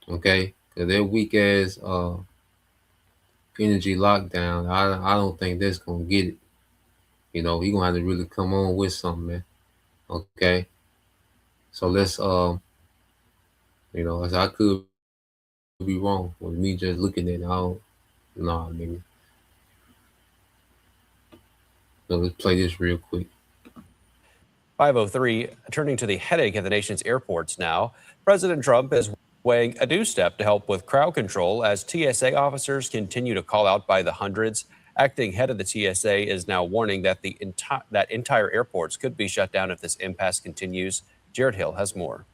C: Okay. Because that weak ass energy lockdown, I don't think that's gonna get it. You know, he gonna have to really come on with something, man. Okay. So let's you know, as I could be wrong with me just looking at it. Nah, nigga. So let's play this real quick.
I: 503, turning to the headache at the nation's airports now. President Trump is weighing a new step to help with crowd control as TSA officers continue to call out by the hundreds. Acting head of the TSA is now warning that that entire airports could be shut down if this impasse continues. Jared Hill has more.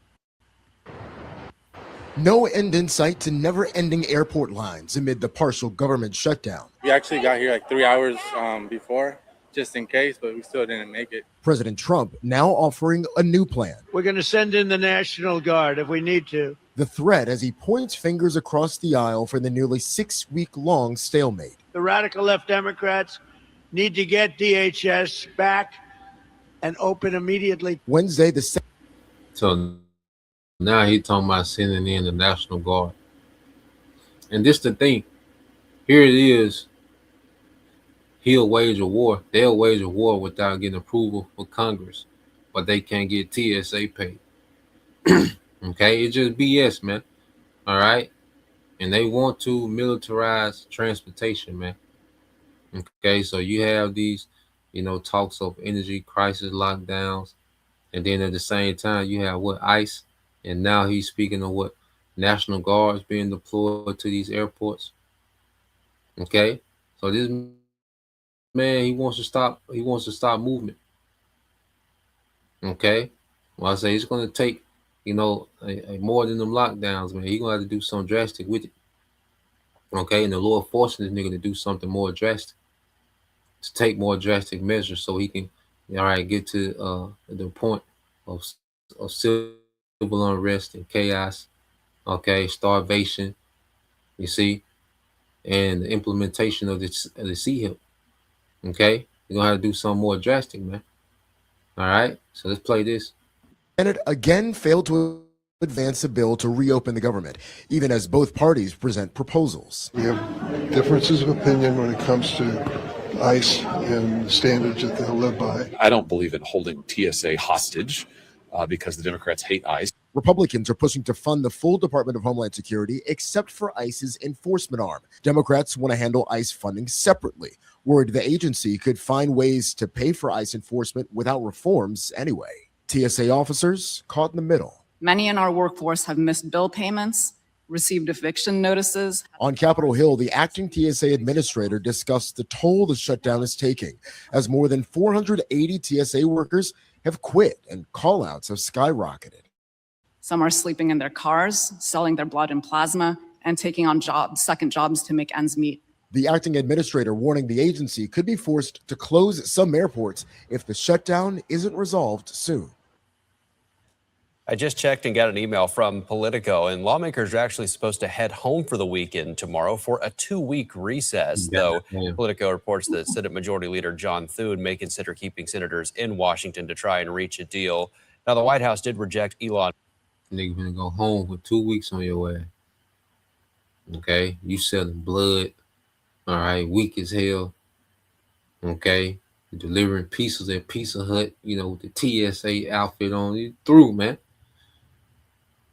J: No end in sight to never-ending airport lines amid the partial government shutdown.
K: We actually got here like 3 hours before, just in case, but we still didn't make it.
J: President Trump now offering a new plan.
L: We're going to send in the National Guard if we need to.
J: The threat as he points fingers across the aisle for the nearly 6-week-long stalemate.
L: The radical left Democrats need to get DHS back and open immediately.
J: Wednesday,
C: So now he talking about sending in the National Guard. And this the thing. Here it is. He'll wage a war. They'll wage a war without getting approval for Congress. But they can't get TSA paid. Okay? It's just BS, man. All right? And they want to militarize transportation, man. Okay? So you have these, you know, talks of energy crisis lockdowns. And then at the same time, you have what? ICE. And now he's speaking of what? National Guards being deployed to these airports. Okay? So this man, he wants to stop movement. Okay? Well, I say it's going to take, you know, a more than them lockdowns, man. He's going to have to do something drastic with it. Okay? And the Lord forcing this nigga to do something more drastic. To take more drastic measures so he can, all right, get to the point of civil unrest and chaos, okay, starvation, you see, and the implementation of the CHIP, okay? You're going to have to do something more drastic, man. All right, so let's play this.
J: Senate again failed to advance a bill to reopen the government, even as both parties present proposals.
M: We have differences of opinion when it comes to ICE and the standards that they'll live by.
N: I don't believe in holding TSA hostage because the Democrats hate ICE.
J: Republicans are pushing to fund the full Department of Homeland Security except for ICE's enforcement arm. Democrats want to handle ICE funding separately, worried the agency could find ways to pay for ICE enforcement without reforms anyway. TSA officers caught in the middle.
O: Many in our workforce have missed bill payments, received eviction notices.
J: On Capitol Hill, the acting TSA administrator discussed the toll the shutdown is taking, as more than 480 TSA workers have quit and call-outs have skyrocketed.
O: Some are sleeping in their cars, selling their blood and plasma, and taking on second jobs to make ends meet.
J: The acting administrator warning the agency could be forced to close some airports if the shutdown isn't resolved soon.
I: I just checked and got an email from Politico, and lawmakers are actually supposed to head home for the weekend tomorrow for a 2-week recess. Though Politico reports that Senate Majority Leader John Thune may consider keeping senators in Washington to try and reach a deal. Now, the White House did reject Elon.
C: Nigga gonna go home for 2 weeks on your ass. Okay, you selling blood. All right, weak as hell. Okay, delivering pizzas at Pizza Hut. You know, with the TSA outfit on. You through, man.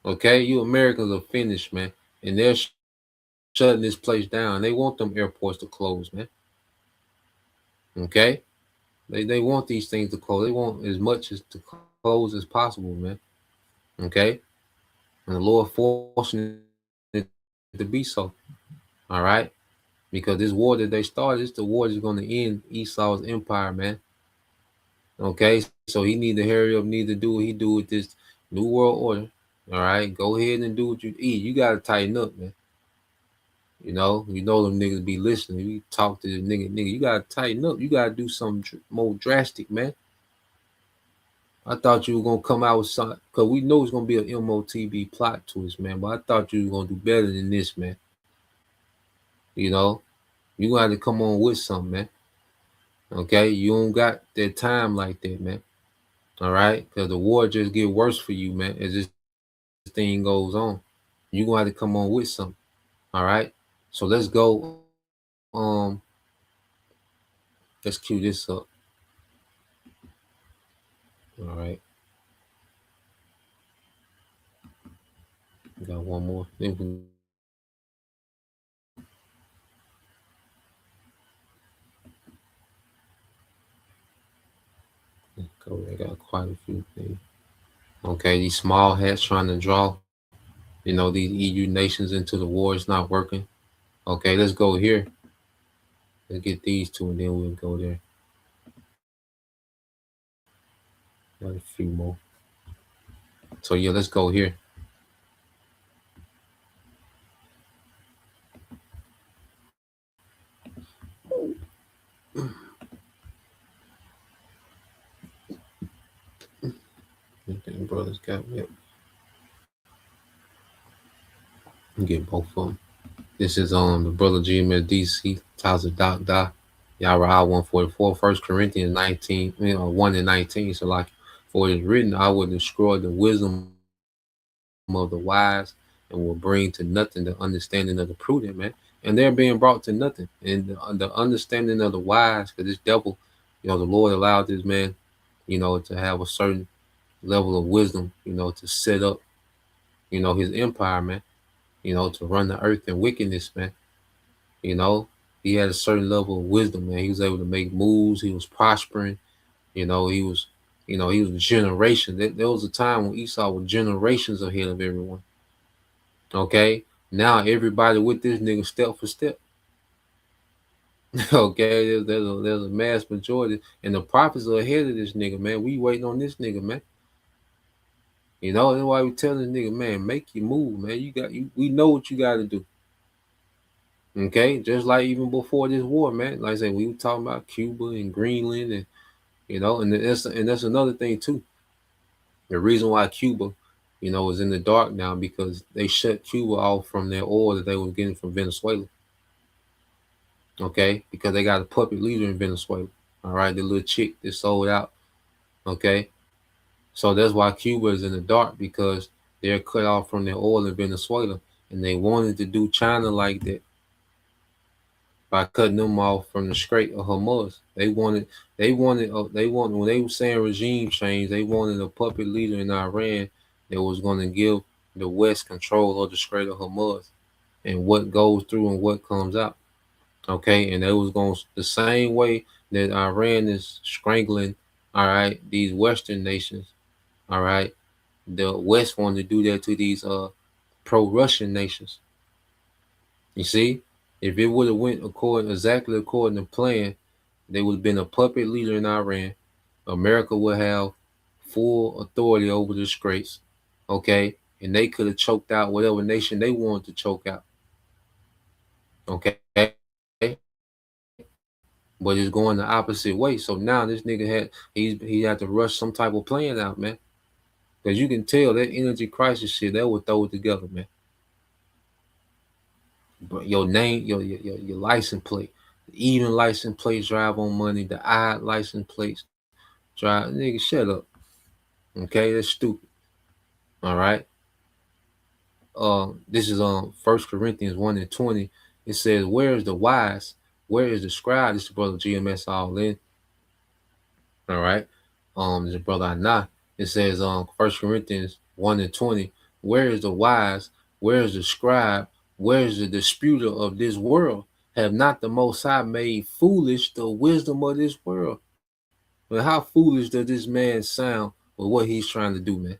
C: Okay, you Americans are finished, man, and they're shutting this place down. They want them airports to close, man. Okay, they want these things to close. They want as much as to close as possible, man. Okay, and the Lord forcing it to be so. All right, because this war that they started, is the war that's going to end Esau's empire, man. Okay, so he need to hurry up, need to do what he do with this new world order. All right, go ahead and do what you eat. You gotta tighten up, man. You know them niggas be listening. You talk to the nigga, you gotta tighten up. You gotta do something more drastic, man. I thought you were gonna come out with something, cause we know it's gonna be an MOTB plot twist, man. But I thought you were gonna do better than this, man. You know, you gonna have to come on with something, man. Okay, you don't got that time like that, man. All right, cause the war just get worse for you, man, as this thing goes on. You gonna have to come on with something. All right, so let's go. Let's cue this up. All right, we got one more. Then we can go. I got quite a few things. Okay, these small hats trying to draw, you know, these EU nations into the war is not working. Okay, let's go here. Let's get these two, and then we'll go there. Got a few more. So yeah, let's go here. Them brothers got me up. Get both of them. This is the brother GMS DC, Taza Doc Da, Yara 144, 1 Corinthians 19, 1 and 19. So like, for it is written, I will destroy the wisdom of the wise and will bring to nothing the understanding of the prudent, man. And they're being brought to nothing. And the understanding of the wise, because this devil, the Lord allowed this man, to have a certain level of wisdom, to set up, his empire, man, to run the earth in wickedness, man. He had a certain level of wisdom, man. He was able to make moves. He was prospering. He was a generation. There was a time when Esau was generations ahead of everyone. Okay, now everybody with this nigga step for step. Okay, there's a mass majority, and the prophets are ahead of this nigga, man. We waiting on this nigga, man. That's why we telling this nigga, man, make your move, man. We know what you got to do. Okay, just like even before this war, man. Like I said, we were talking about Cuba and Greenland, and that's another thing too. The reason why Cuba, is in the dark now, because they shut Cuba off from their oil that they were getting from Venezuela. Okay, because they got a puppet leader in Venezuela. All right, the little chick that sold out. Okay, so that's why Cuba is in the dark, because they're cut off from their oil in Venezuela, and they wanted to do China like that by cutting them off from the Strait of Hormuz. They wanted when they were saying regime change, they wanted a puppet leader in Iran that was going to give the West control of the Strait of Hormuz and what goes through and what comes out. Okay, and it was going the same way that Iran is strangling, all right, these Western nations. All right, the West wanted to do that to these pro-Russian nations. You see, if it would have went exactly according to plan, there would have been a puppet leader in Iran. America would have full authority over the straits. Okay, and they could have choked out whatever nation they wanted to choke out. Okay, but it's going the opposite way. So now this nigga he had to rush some type of plan out, man. Because you can tell that energy crisis shit, they will throw it together, man. But your name, your license plate, even license plates drive on money, the odd license plates drive. Nigga, shut up. Okay, that's stupid. All right. This is on 1 Corinthians 1:20. It says, "Where is the wise? Where is the scribe?" This is brother GMS all in. All right. This is brother Anah. It says 1 Corinthians 1:20. "Where is the wise? Where is the scribe? Where is the disputer of this world? Have not the Most High made foolish the wisdom of this world?" But how foolish does this man sound with what he's trying to do, man?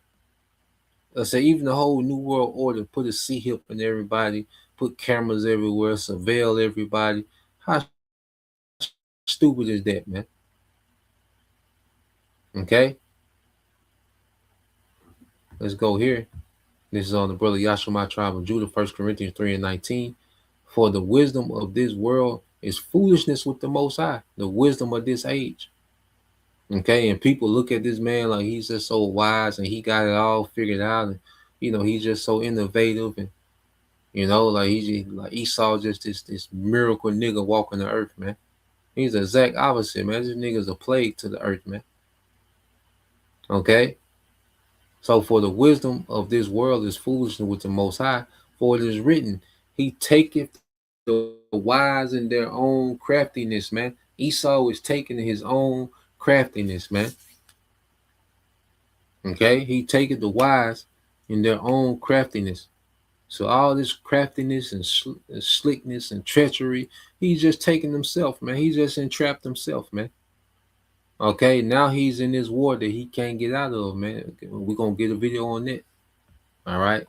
C: Let's say even the whole New World Order, put a C-hip in everybody, put cameras everywhere, surveil everybody. How stupid is that, man? Okay. Let's go here. This is on the brother Yashima tribe of Judah, 1 Corinthians 3:19. "For the wisdom of this world is foolishness with the Most High, the wisdom of this age." Okay, and people look at this man like he's just so wise and he got it all figured out, and he's just so innovative, and like like Esau, just this miracle nigga walking the earth, man. He's the exact opposite, man. This nigga's a plague to the earth, man. Okay. So for the wisdom of this world is foolishness with the Most High, for it is written, "He taketh the wise in their own craftiness," man. Esau is taking his own craftiness, man. Okay, he taketh the wise in their own craftiness. So all this craftiness and slickness and treachery, he's just taking himself, man. He just entrapped himself, man. Okay, now he's in this war that he can't get out of, man. We're gonna get a video on that. All right.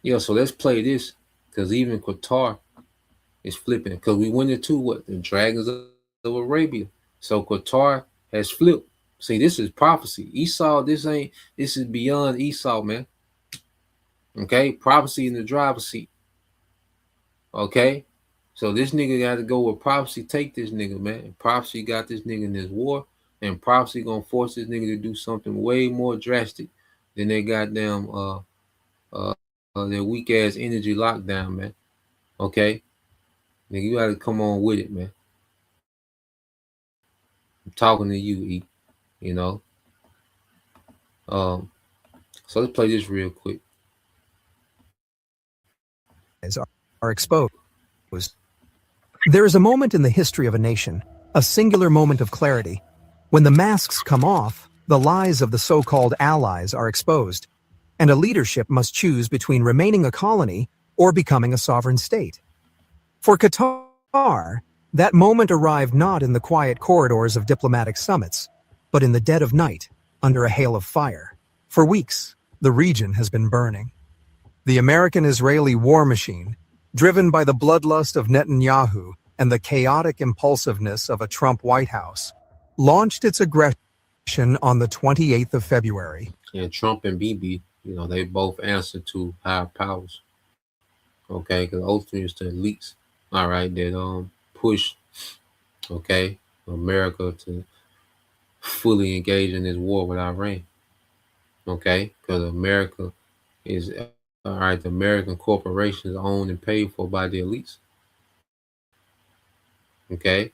C: Yeah, so let's play this, because even Qatar is flipping, because we went into what? The dragons of Arabia. So Qatar has flipped. See, this is prophecy. Esau, this is beyond Esau, man. Okay, prophecy in the driver's seat. Okay, so this nigga got to go where prophecy take this nigga, man. And prophecy got this nigga in this war, and prophecy gonna force this nigga to do something way more drastic than they goddamn their weak ass energy lockdown, man. Okay, nigga, you got to come on with it, man. I'm talking to you, E. So let's play this real quick.
P: Are exposed. There is a moment in the history of a nation, a singular moment of clarity, when the masks come off, the lies of the so-called allies are exposed, and a leadership must choose between remaining a colony or becoming a sovereign state. For Qatar, that moment arrived not in the quiet corridors of diplomatic summits, but in the dead of night, under a hail of fire. For weeks, the region has been burning. The American-Israeli war machine, driven by the bloodlust of Netanyahu and the chaotic impulsiveness of a Trump White House, launched its aggression on the 28th of February.
C: And Trump and Bibi, they both answer to higher powers. Okay, because ultimately it's the elites, all right, that push, okay, America to fully engage in this war with Iran. Okay, because America is, all right, the American corporations owned and paid for by the elites. Okay,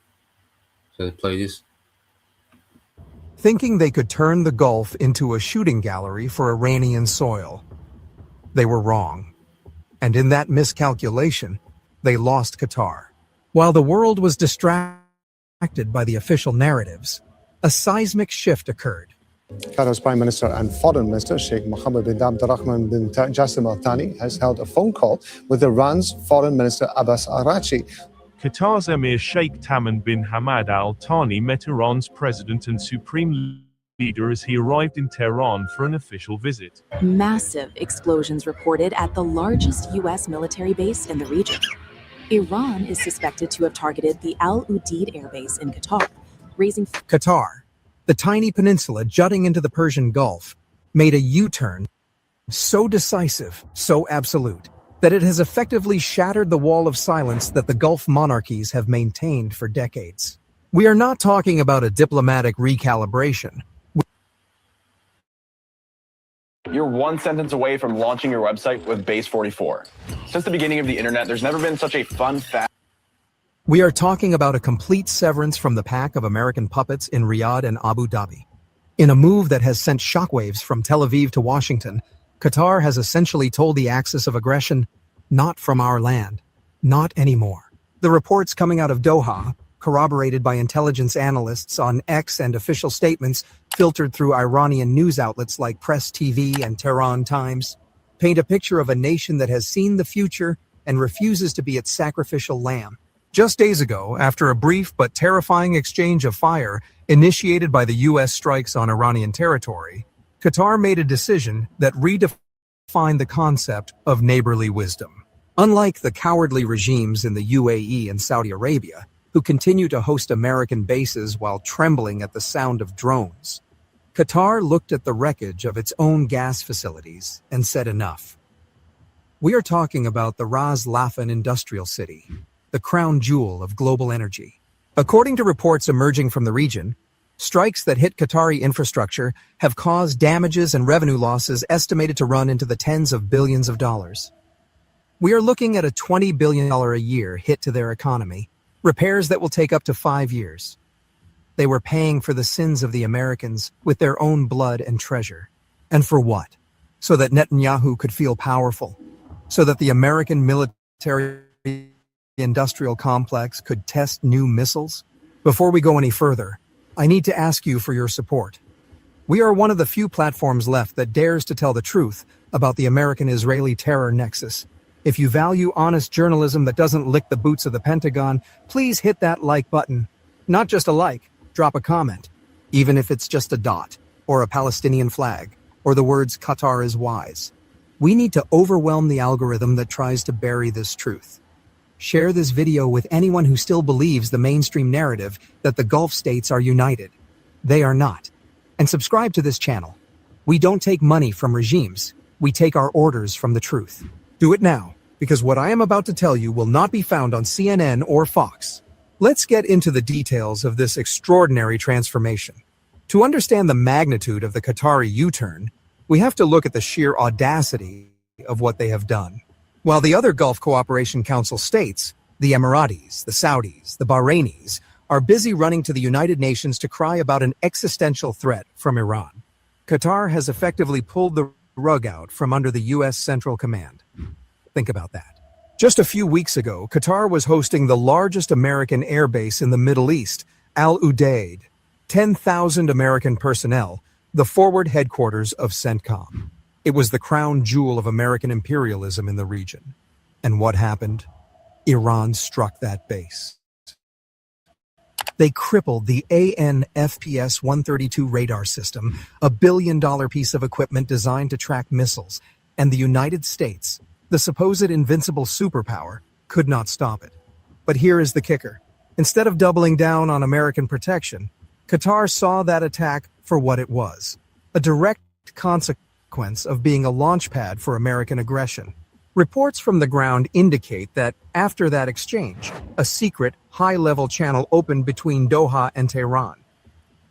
C: so let's play this.
P: Thinking they could turn the Gulf into a shooting gallery for Iranian soil. They were wrong. And in that miscalculation, they lost Qatar. While the world was distracted by the official narratives, a seismic shift occurred.
Q: Qatar's Prime Minister and Foreign Minister Sheikh Mohammed bin Abdulrahman bin Jassim Al Thani has held a phone call with Iran's Foreign Minister Abbas Araghchi.
R: Qatar's Emir Sheikh Tamim bin Hamad Al Thani met Iran's president and supreme leader as he arrived in Tehran for an official visit.
S: Massive explosions reported at the largest U.S. military base in the region. Iran is suspected to have targeted the Al Udeid airbase in Qatar, raising...
P: Qatar, the tiny peninsula jutting into the Persian Gulf, made a U-turn so decisive, so absolute, that it has effectively shattered the wall of silence that the Gulf monarchies have maintained for decades. We are not talking about a diplomatic recalibration.
T: You're one sentence away from launching your website with Base 44. Since the beginning of the internet, there's never been such a fun, fast.
P: We are talking about a complete severance from the pack of American puppets in Riyadh and Abu Dhabi. In a move that has sent shockwaves from Tel Aviv to Washington, Qatar has essentially told the axis of aggression, not from our land, not anymore. The reports coming out of Doha, corroborated by intelligence analysts on X and official statements filtered through Iranian news outlets like Press TV and Tehran Times, paint a picture of a nation that has seen the future and refuses to be its sacrificial lamb. Just days ago, after a brief but terrifying exchange of fire initiated by the U.S. strikes on Iranian territory, Qatar made a decision that redefined the concept of neighborly wisdom. Unlike the cowardly regimes in the UAE and Saudi Arabia, who continue to host American bases while trembling at the sound of drones, Qatar looked at the wreckage of its own gas facilities and said enough. We are talking about the Ras Laffan industrial city, the crown jewel of global energy. According to reports emerging from the region, strikes that hit Qatari infrastructure have caused damages and revenue losses estimated to run into the tens of billions of dollars. We are looking at a $20 billion a year hit to their economy, repairs that will take up to 5 years. They were paying for the sins of the Americans with their own blood and treasure. And for what? So that Netanyahu could feel powerful, so that the American military industrial complex could test new missiles? Before we go any further, I need to ask you for your support. We are one of the few platforms left that dares to tell the truth about the American-Israeli terror nexus. If you value honest journalism that doesn't lick the boots of the Pentagon, please hit that like button. Not just a like, drop a comment, even if it's just a dot, or a Palestinian flag, or the words Qatar is wise. We need to overwhelm the algorithm that tries to bury this truth. Share this video with anyone who still believes the mainstream narrative that the Gulf states are united. They are not. And subscribe to this channel. We don't take money from regimes. We take our orders from the truth. Do it now, because what I am about to tell you will not be found on CNN or Fox. Let's get into the details of this extraordinary transformation. To understand the magnitude of the Qatari U-turn, we have to look at the sheer audacity of what they have done. While the other Gulf Cooperation Council states, the Emiratis, the Saudis, the Bahrainis, are busy running to the United Nations to cry about an existential threat from Iran, Qatar has effectively pulled the rug out from under the U.S. Central Command. Think about that. Just a few weeks ago, Qatar was hosting the largest American airbase in the Middle East, Al Udeid, 10,000 American personnel, the forward headquarters of CENTCOM. It was the crown jewel of American imperialism in the region. And what happened? Iran struck that base. They crippled the AN/FPS-132 radar system, a billion-dollar piece of equipment designed to track missiles, and the United States, the supposed invincible superpower, could not stop it. But here is the kicker. Instead of doubling down on American protection, Qatar saw that attack for what it was, a direct consequence of being a launchpad for American aggression. Reports from the ground indicate that after that exchange, a secret, high-level channel opened between Doha and Tehran.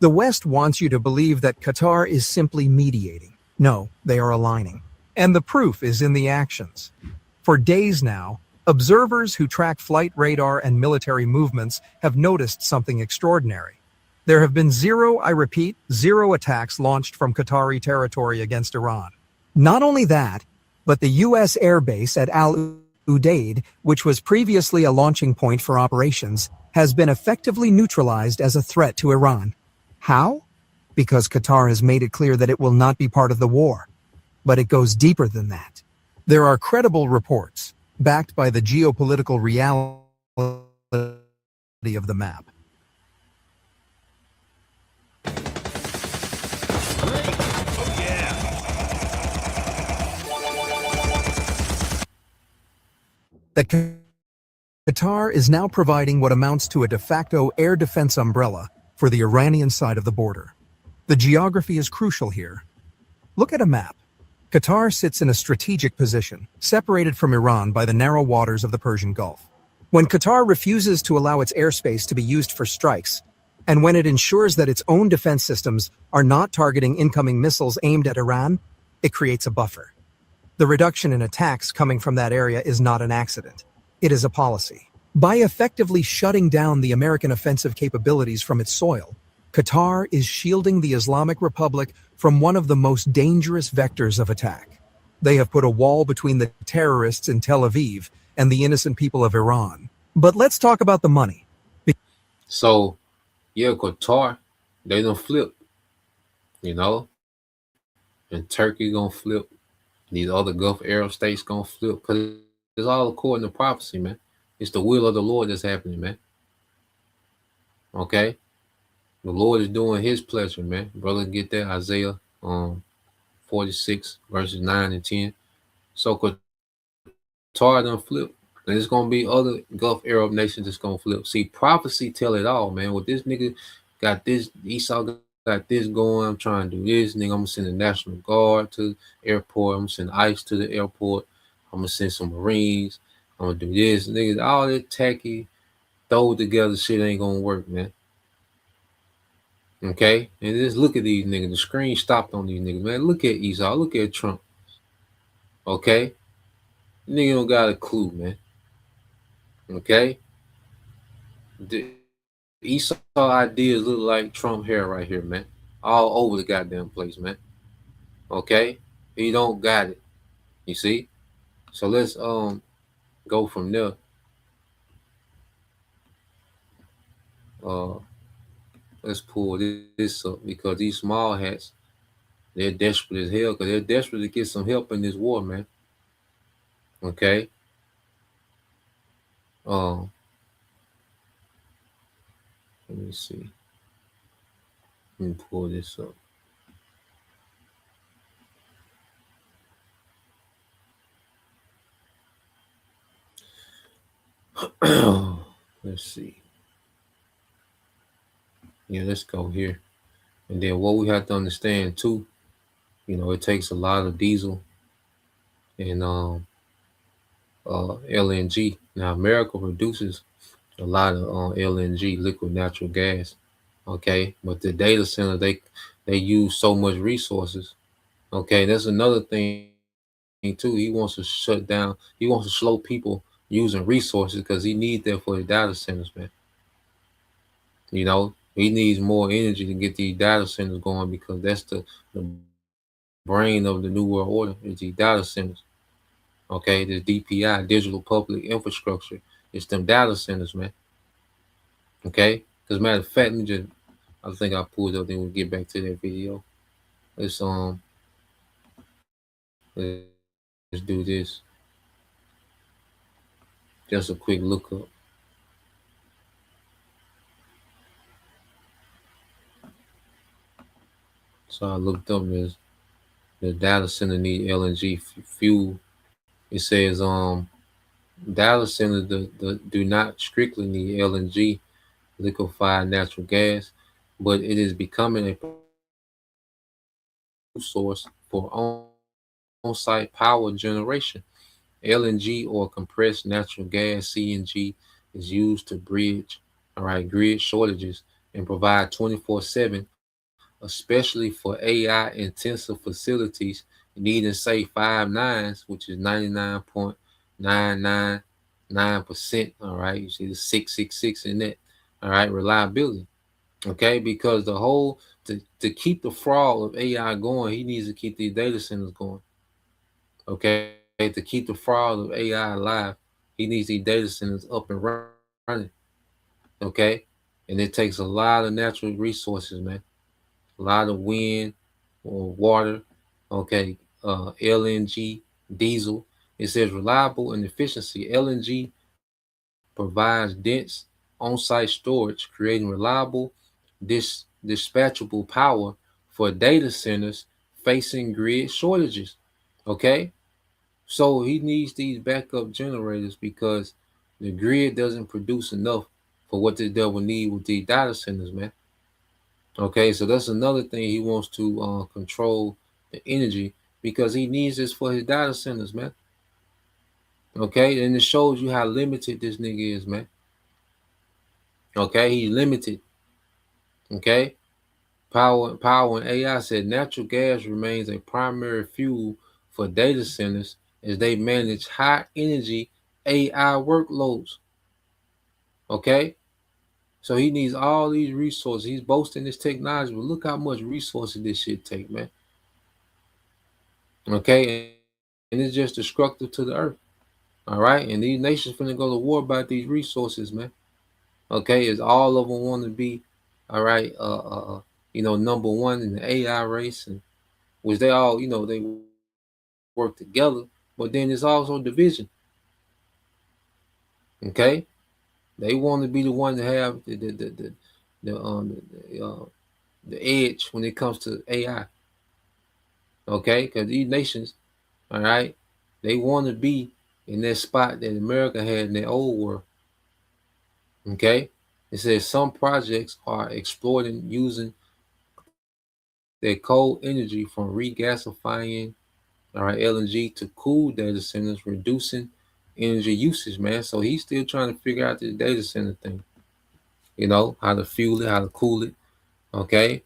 P: The West wants you to believe that Qatar is simply mediating. No, they are aligning. And the proof is in the actions. For days now, observers who track flight radar and military movements have noticed something extraordinary. There have been zero attacks launched from Qatari territory against Iran. Not only that, but the U.S. airbase at Al Udeid, which was previously a launching point for operations, has been effectively neutralized as a threat to Iran. How? Because Qatar has made it clear that it will not be part of the war. But it goes deeper than that. There are credible reports, backed by the geopolitical reality of the map. That Qatar is now providing what amounts to a de facto air defense umbrella for the Iranian side of the border. The geography is crucial here. Look at a map. Qatar sits in a strategic position, separated from Iran by the narrow waters of the Persian Gulf. When Qatar refuses to allow its airspace to be used for strikes, And when it ensures that its own defense systems are not targeting incoming missiles aimed at Iran, it creates a buffer. The reduction in attacks coming from that area is not an accident. It is a policy. By effectively shutting down the American offensive capabilities from its soil, Qatar is shielding the Islamic Republic from one of the most dangerous vectors of attack. They have put a wall between the terrorists in Tel Aviv and the innocent people of Iran. But let's talk about the money.
C: So, yeah, Qatar, they done flip, you know, and Turkey gonna flip. These other Gulf Arab states gonna flip because it's all according to prophecy, man. It's the will of the Lord that's happening, man. Okay? The Lord is doing his pleasure, man. Brother, get that Isaiah 46 verses 9 and 10. So Qatar done flip. And there's gonna be other Gulf Arab nations that's gonna flip. See, prophecy tell it all, man. With this nigga got this, Esau got this going. I'm trying to do this, nigga. I'm gonna send the National Guard to the airport. I'm gonna send ICE to the airport. I'm gonna send some Marines. I'm gonna do this, nigga. All that tacky, throw together shit ain't gonna work, man. Okay, and just look at these niggas. The screen stopped on these niggas, man. Look at Esau. Look at Trump. Okay, nigga don't got a clue, man. Okay, the Esau ideas look like Trump hair right here, man. All over the goddamn place, man. Okay, he don't got it. You see? So let's go from there. Let's pull this up because these small hats, they're desperate as hell because they're desperate to get some help in this war, man. Okay. Let me see. Let me pull this up. Let's see. Yeah, let's go here. And then what we have to understand too, you know, it takes a lot of diesel and LNG. Now America produces a lot of LNG, liquid natural gas. Okay, but the data center they use so much resources. Okay, that's another thing too. He wants to shut down. He wants to slow people using resources because he needs that for the data centers, man. You know, he needs more energy to get these data centers going because that's the brain of the New World Order is these data centers. Okay, this DPI, digital public infrastructure, it's them data centers, man. Okay, because matter of fact, I think I pulled up. Then we'll get back to that video. Let's do this. Just a quick look up. So I looked up this. The data center need LNG fuel. It says data centers do not strictly need LNG, liquefied natural gas, but it is becoming a source for on-site power generation. LNG or compressed natural gas (CNG) is used to bridge grid shortages and provide 24/7, especially for AI intensive facilities needing say 5 nines, which is 99.999%. All right, you see the 666 in that. All right, reliability. Okay, because the whole to keep the fraud of AI going, he needs to keep these data centers going. Okay, to keep the fraud of AI alive, he needs these data centers up and running. Okay, and it takes a lot of natural resources, man. A lot of wind or water. Okay, LNG, diesel. It says reliable and efficiency. LNG provides dense on-site storage, creating reliable, dispatchable power for data centers facing grid shortages. Okay, so he needs these backup generators because the grid doesn't produce enough for what the devil need with these data centers, man. Okay, so that's another thing he wants to control the energy because he needs this for his data centers, man. Okay, and it shows you how limited this nigga is, man. Okay, he's limited. Okay. Power and AI said natural gas remains a primary fuel for data centers as they manage high energy AI workloads. Okay. So he needs all these resources. He's boasting this technology, but look how much resources this shit take, man. Okay. And it's just destructive to the earth. All right. And these nations finna go to war about these resources, man. Okay. Is all of them want to be, all right, number one in the AI race, and which they all, they work together, but then there's also division. Okay. They want to be the one to have the edge when it comes to AI. Okay, because these nations, all right, they want to be in that spot that America had in the old world. Okay, it says some projects are exploiting using their cold energy from regasifying, all right, LNG to cool data centers, reducing energy usage, man. So he's still trying to figure out this data center thing. How to fuel it, how to cool it. Okay,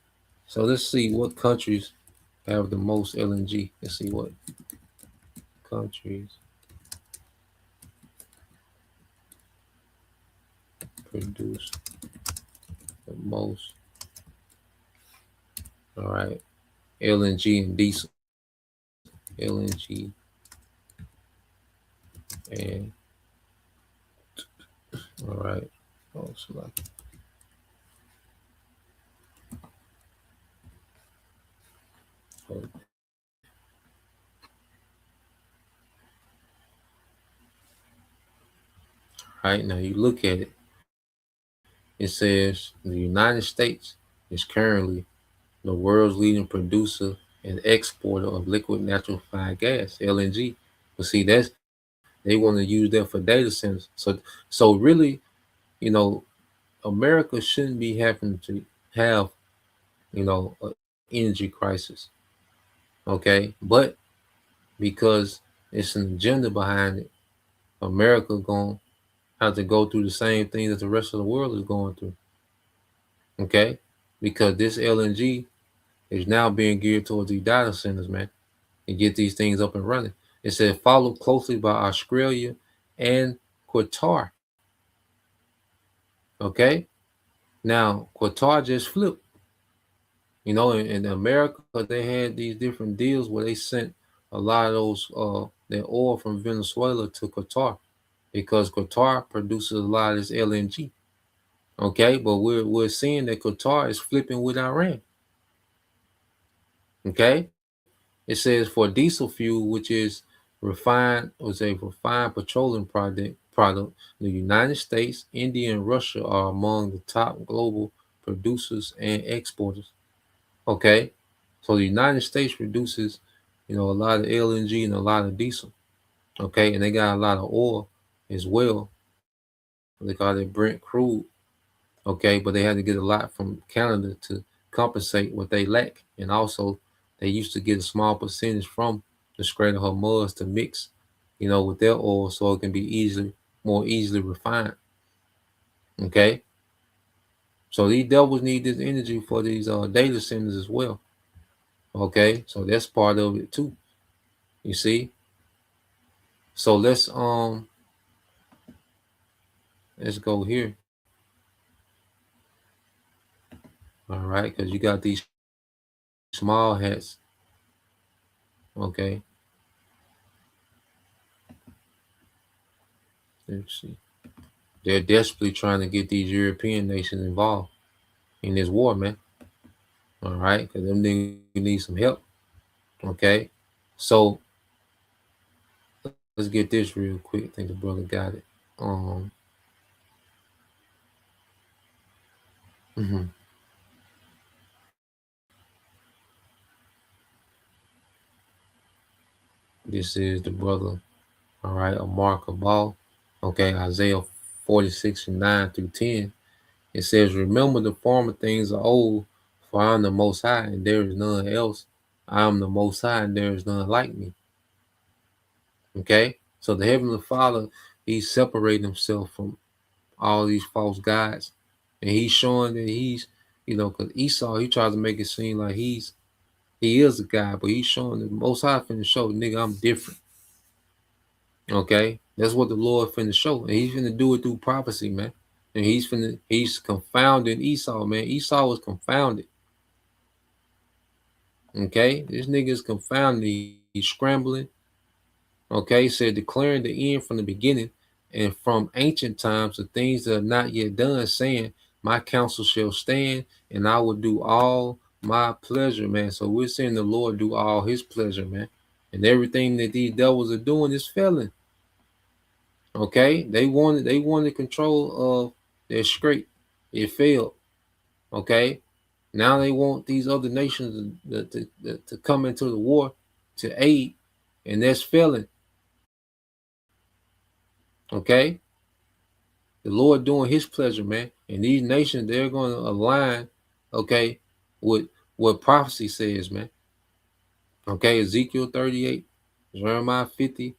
C: so let's see what countries have the most LNG. Let's see what countries produce the most. All right, LNG and diesel. LNG and all right. Oh, select. Oh. Right now, you look at it. It says the United States is currently the world's leading producer and exporter of liquid natural gas (LNG). But see, they want to use that for data centers. So really, America shouldn't be having to have, an energy crisis. Okay, but because it's an agenda behind it, America gonna have to go through the same thing that the rest of the world is going through. Okay, because this LNG is now being geared towards these data centers, man, and get these things up and running. It said followed closely by Australia and Qatar. Okay, now Qatar just flipped. In America, they had these different deals where they sent a lot of those their oil from Venezuela to Qatar because Qatar produces a lot of this LNG. Okay, but we're seeing that Qatar is flipping with Iran. Okay, it says for diesel fuel, which is a refined petroleum product, the United States, India, and Russia are among the top global producers and exporters. Okay, so the United States produces, a lot of LNG and a lot of diesel. Okay, and they got a lot of oil as well. They call it Brent crude. Okay, but they had to get a lot from Canada to compensate what they lack, and also they used to get a small percentage from the Strait of Hormuz to mix, with their oil so it can be more easily refined. Okay, so these devils need this energy for these data centers as well. Okay, so that's part of it too. You see. So let's go here. All right, because you got these small hats. Okay. Let's see. They're desperately trying to get these European nations involved in this war, man. All right, because them niggas need some help. Okay, so let's get this real quick. I think the brother got it. This is the brother. All right, Amar Cabal. Okay, Isaiah 46 and 9 through 10. It says, remember the former things are old, for I am the Most High, and there is none else. I am the Most High, and there is none like me. Okay, so the Heavenly Father, he's separating himself from all these false gods, and he's showing that he's, You know, because Esau, he tries to make it seem like he is a guy, but he's showing the Most High finna show, nigga, I'm different. Okay, that's what the Lord finna show, and he's finna do it through prophecy, man. And he's confounding Esau, man. Esau was confounded. Okay, this nigga is confounded. He's scrambling. Okay, said declaring the end from the beginning and from ancient times, the things that are not yet done, saying, my counsel shall stand, and I will do all my pleasure, man. So we're seeing the Lord do all his pleasure, man. And everything that these devils are doing is failing. Okay, they wanted control of their scrape. It failed. Okay, now they want these other nations to come into the war to aid, and that's failing. Okay, the Lord doing his pleasure, man. And these nations, they're going to align, okay, with what prophecy says, man. Okay, Ezekiel 38, Jeremiah 50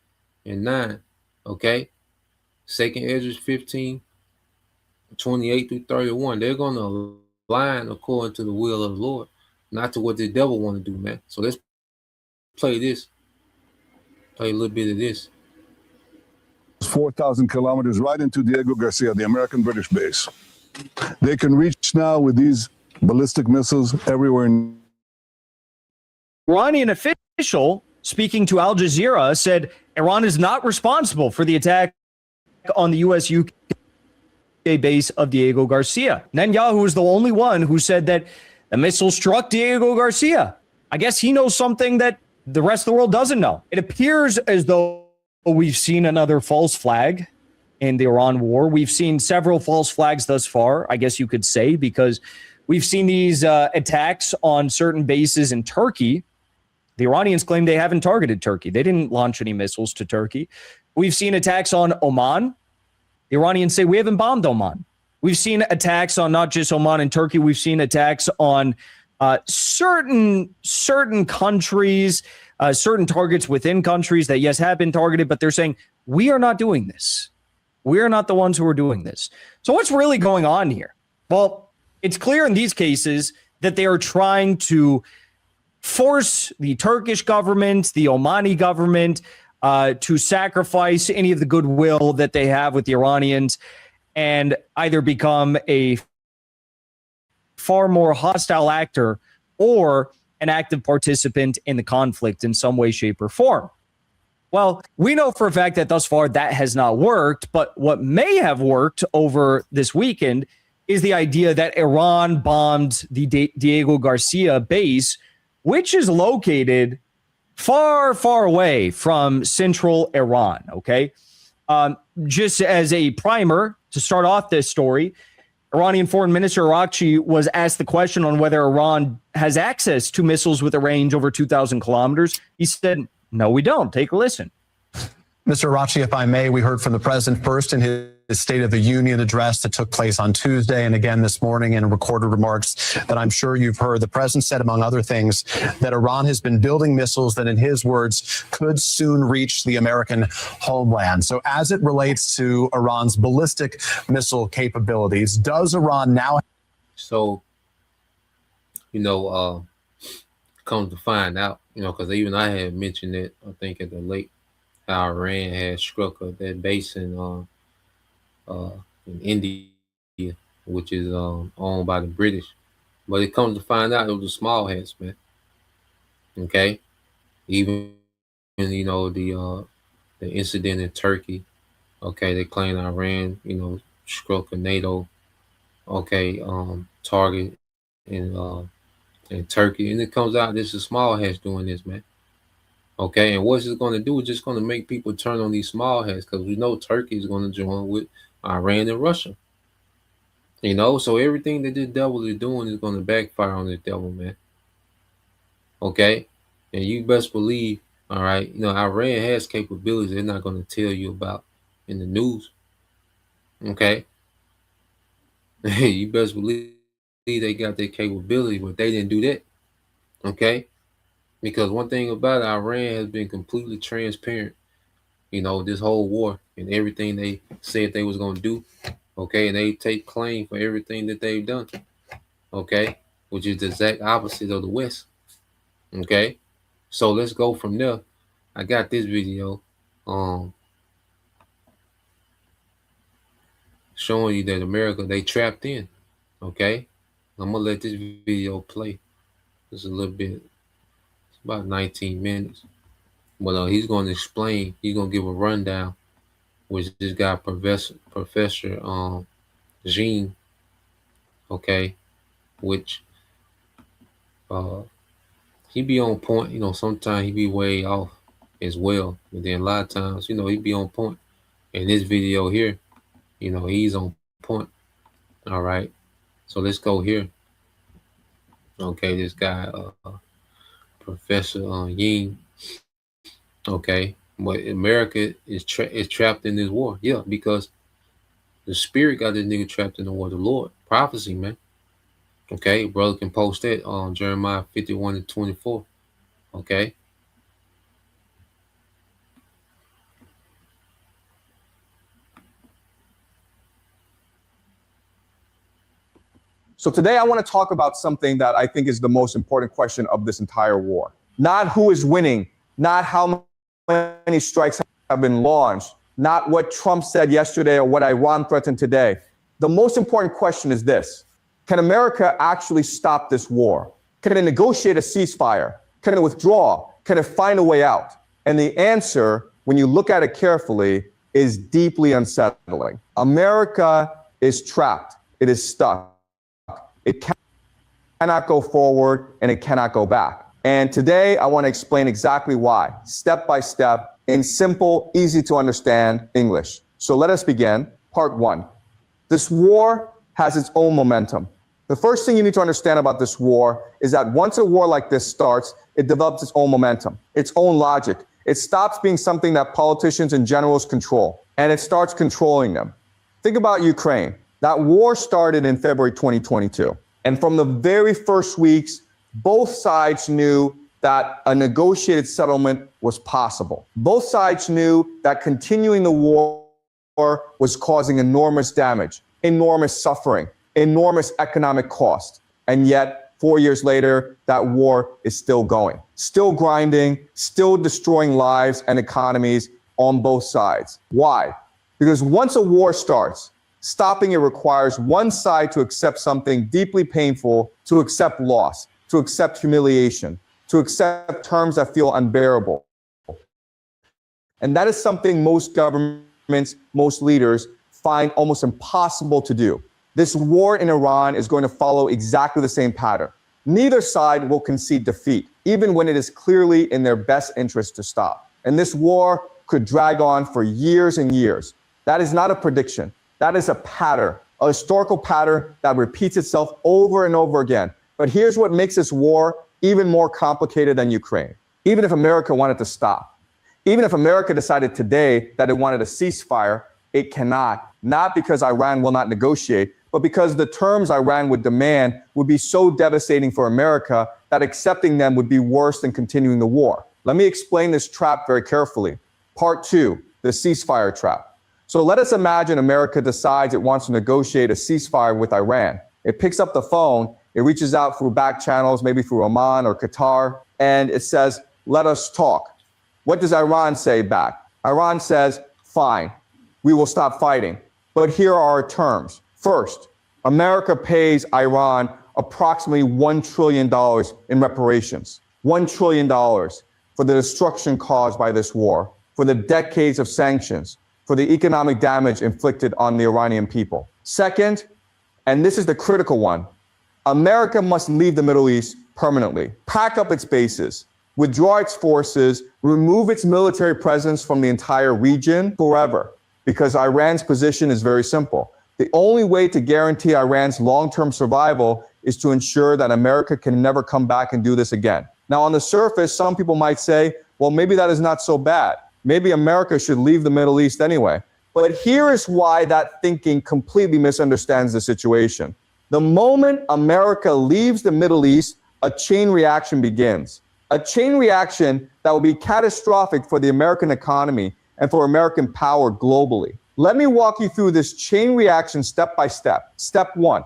C: and 9. Okay, 2nd Ezra 15, 28 through 31. They're going to align according to the will of the Lord, not to what the devil want to do, man. So let's play this. Play a little bit of this.
B: 4,000 kilometers right into Diego Garcia, the American-British base. They can reach now with these ballistic missiles everywhere.
U: Iranian official speaking to Al Jazeera said Iran is not responsible for the attack on the U.S.-UK base of Diego Garcia. Netanyahu is the only one who said that the missile struck Diego Garcia. I guess he knows something that the rest of the world doesn't know. It appears as though we've seen another false flag in the Iran war. We've seen several false flags thus far, I guess you could say, because we've seen these attacks on certain bases in Turkey. The Iranians claim they haven't targeted Turkey. They didn't launch any missiles to Turkey. We've seen attacks on Oman. The Iranians say we haven't bombed Oman. We've seen attacks on not just Oman and Turkey. We've seen attacks on certain countries, certain targets within countries that, yes, have been targeted, but they're saying, we are not doing this. We are not the ones who are doing this. So what's really going on here? Well, it's clear in these cases that they are trying to force the Turkish government, the Omani government, to sacrifice any of the goodwill that they have with the Iranians and either become a far more hostile actor or an active participant in the conflict in some way, shape, or form. Well, we know for a fact that thus far that has not worked, but what may have worked over this weekend is the idea that Iran bombed the Diego Garcia base, which is located far, far away from central Iran, okay? Just as a primer to start off this story, Iranian Foreign Minister Araghchi was asked the question on whether Iran has access to missiles with a range over 2,000 kilometers. He said, no, we don't. Take a listen.
V: Mr. Araghchi, if I may, we heard from the president first in his State of the Union address that took place on Tuesday and again this morning in recorded remarks that I'm sure you've heard. The president said, among other things, that Iran has been building missiles that, in his words, could soon reach the American homeland. So as it relates to Iran's ballistic missile capabilities, does Iran now...
C: So, come to find out, because even I had mentioned it, I think at the late, how Iran had struck that base in India, which is owned by the British. But it comes to find out it was the small hats, man. Okay? Even, the incident in Turkey, okay, they claim Iran, struck a NATO, target in Turkey. And it comes out this is small hats doing this, man. Okay, and what's it going to do? It's just going to make people turn on these small hats because we know Turkey is going to join with Iran and Russia. So everything that this devil is doing is going to backfire on the devil, man. Okay, and you best believe, all right, Iran has capabilities they're not going to tell you about in the news. Okay, you best believe they got their capability, but they didn't do that. Okay. Because one thing about it, Iran has been completely transparent, this whole war and everything they said they was going to do, okay? And they take claim for everything that they've done, okay, which is the exact opposite of the West. Okay, so let's go from there. I got this video showing you that America, they trapped in. Okay, I'm gonna let this video play. It's a little bit, it's about 19 minutes. But he's gonna explain, he's gonna give a rundown, which this guy, Professor Jean, okay, which he be on point, you know, sometimes he be way off as well. But then a lot of times, you know, he be on point. In this video here, you know, he's on point. All right. So let's go here. Okay, this guy, Professor Ying. Okay, but America is trapped in this war. Yeah, because the spirit got this nigga trapped in the war. The Lord, prophecy, man. Okay, brother can post that on Jeremiah 51:24. Okay.
A: So today I want to talk about something that I think is the most important question of this entire war. Not who is winning, not how many strikes have been launched, not what Trump said yesterday or what Iran threatened today. The most important question is this: can America actually stop this war? Can it negotiate a ceasefire? Can it withdraw? Can it find a way out? And the answer, when you look at it carefully, is deeply unsettling. America is trapped. It is stuck. It cannot go forward and it cannot go back. And today I want to explain exactly why, step by step, in simple, easy to understand English. So let us begin. Part one. This war has its own momentum. The first thing you need to understand about this war is that once a war like this starts, it develops its own momentum, its own logic. It stops being something that politicians and generals control, and it starts controlling them. Think about Ukraine. That war started in February 2022. And from the very first weeks, both sides knew that a negotiated settlement was possible. Both sides knew that continuing the war was causing enormous damage, enormous suffering, enormous economic cost. And yet, 4 years later, that war is still going, still grinding, still destroying lives and economies on both sides. Why? Because once a war starts, stopping it requires one side to accept something deeply painful, to accept loss, to accept humiliation, to accept terms that feel unbearable. And that is something most governments, most leaders find almost impossible to do. This war in Iran is going to follow exactly the same pattern. Neither side will concede defeat, even when it is clearly in their best interest to stop. And this war could drag on for years and years. That is not a prediction. That is a pattern, a historical pattern that repeats itself over and over again. But here's what makes this war even more complicated than Ukraine. Even if America wanted to stop, even if America decided today that it wanted a ceasefire, it cannot. Not because Iran will not negotiate, but because the terms Iran would demand would be so devastating for America that accepting them would be worse than continuing the war. Let me explain this trap very carefully. Part two, the ceasefire trap. So let us imagine America decides it wants to negotiate a ceasefire with Iran. It picks up the phone, it reaches out through back channels, maybe through Oman or Qatar, and it says, let us talk. What does Iran say back? Iran says, fine, we will stop fighting. But here are our terms. First, America pays Iran approximately $1 trillion in reparations. $1 trillion for the destruction caused by this war, for the decades of sanctions, for the economic damage inflicted on the Iranian people. Second, and this is the critical one, America must leave the Middle East permanently, pack up its bases, withdraw its forces, remove its military presence from the entire region forever, because Iran's position is very simple. The only way to guarantee Iran's long-term survival is to ensure that America can never come back and do this again. Now, on the surface, some people might say, well, maybe that is not so bad. Maybe America should leave the Middle East anyway. But here is why that thinking completely misunderstands the situation. The moment America leaves the Middle East, a chain reaction begins. A chain reaction that will be catastrophic for the American economy and for American power globally. Let me walk you through this chain reaction step by step. Step one,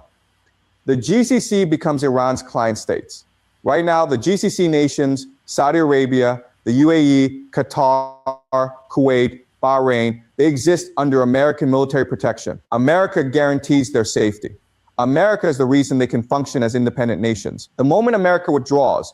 A: the GCC becomes Iran's client states. Right now, the GCC nations, Saudi Arabia, the UAE, Qatar, Kuwait, Bahrain, they exist under American military protection. America guarantees their safety. America is the reason they can function as independent nations. The moment America withdraws,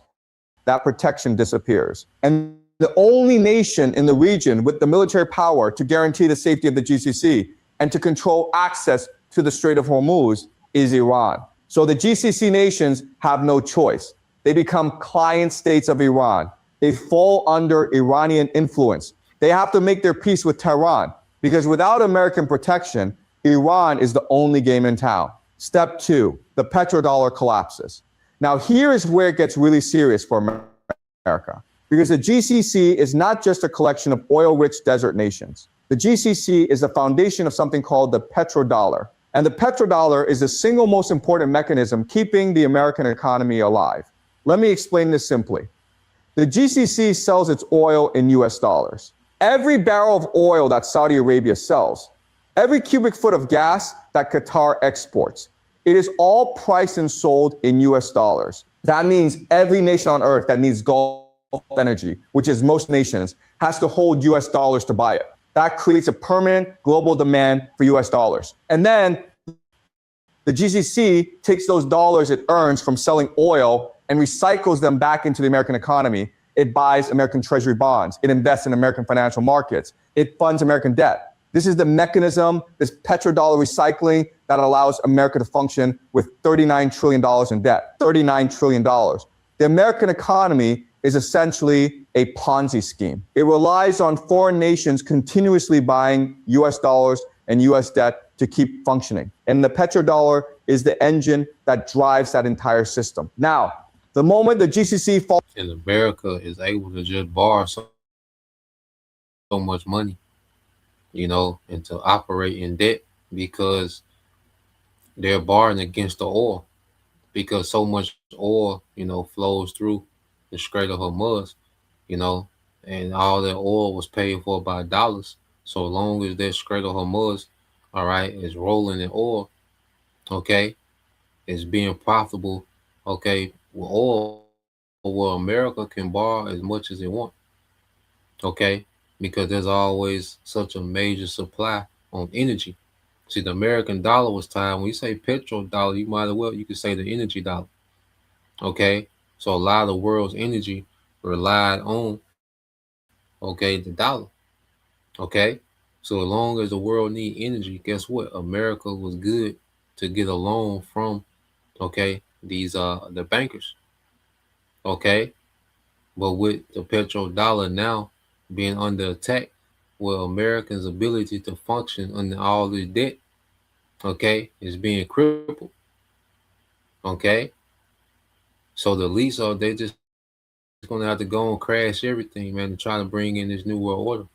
A: that protection disappears. And the only nation in the region with the military power to guarantee the safety of the GCC and to control access to the Strait of Hormuz is Iran. So the GCC nations have no choice. They become client states of Iran. They fall under Iranian influence. They have to make their peace with Tehran because without American protection, Iran is the only game in town. Step 2, the petrodollar collapses. Now, here is where it gets really serious for America because the GCC is not just a collection of oil-rich desert nations. The GCC is the foundation of something called the petrodollar. And the petrodollar is the single most important mechanism keeping the American economy alive. Let me explain this simply. The GCC sells its oil in US dollars. Every barrel of oil that Saudi Arabia sells, every cubic foot of gas that Qatar exports, it is all priced and sold in US dollars. That means every nation on earth that needs Gulf energy, which is most nations, has to hold US dollars to buy it. That creates a permanent global demand for US dollars. And then the GCC takes those dollars it earns from selling oil and recycles them back into the American economy. It buys American treasury bonds. It invests in American financial markets. It funds American debt. This is the mechanism, this petrodollar recycling that allows America to function with $39 trillion in debt, $39 trillion. The American economy is essentially a Ponzi scheme. It relies on foreign nations continuously buying US dollars and US debt to keep functioning. And the petrodollar is the engine that drives that entire system. Now, the moment the GCC falls...
C: And America is able to just borrow so much money, you know, and to operate in debt because they're borrowing against the oil because so much oil, you know, flows through the Strait of Hormuz, you know, and all that oil was paid for by dollars. So long as that Strait of Hormuz, all right, is rolling in oil, okay, it's being profitable, okay, with oil, where America can borrow as much as it wants, okay, because there's always such a major supply on energy. See, the American dollar was tied. When you say petrodollar, you might as well, you could say the energy dollar, okay? So a lot of the world's energy relied on, okay, the dollar, okay? So as long as the world need energy, guess what? America was good to get a loan from, okay, these the bankers, okay? But with the petrodollar now being under attack, well, Americans' ability to function under all this debt, okay, is being crippled, okay? So the least of they just going to have to go and crash everything, man, to try to bring in this new world order.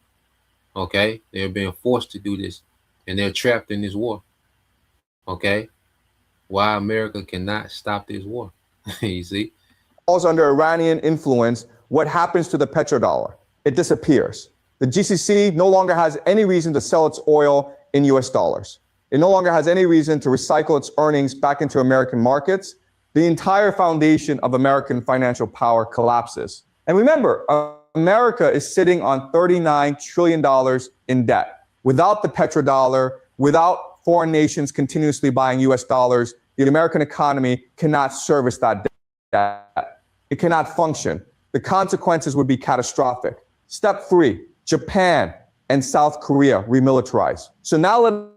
C: Okay, they're being forced to do this, and they're trapped in this war. Okay, why America cannot stop this war? You see,
A: falls under Iranian influence. What happens to the petrodollar? It disappears. The GCC no longer has any reason to sell its oil in US dollars. It no longer has any reason to recycle its earnings back into American markets. The entire foundation of American financial power collapses. And remember, America is sitting on $39 trillion in debt. Without the petrodollar, without foreign nations continuously buying US dollars, the American economy cannot service that debt. It cannot function. The consequences would be catastrophic. Step 3, Japan and South Korea remilitarize. So now let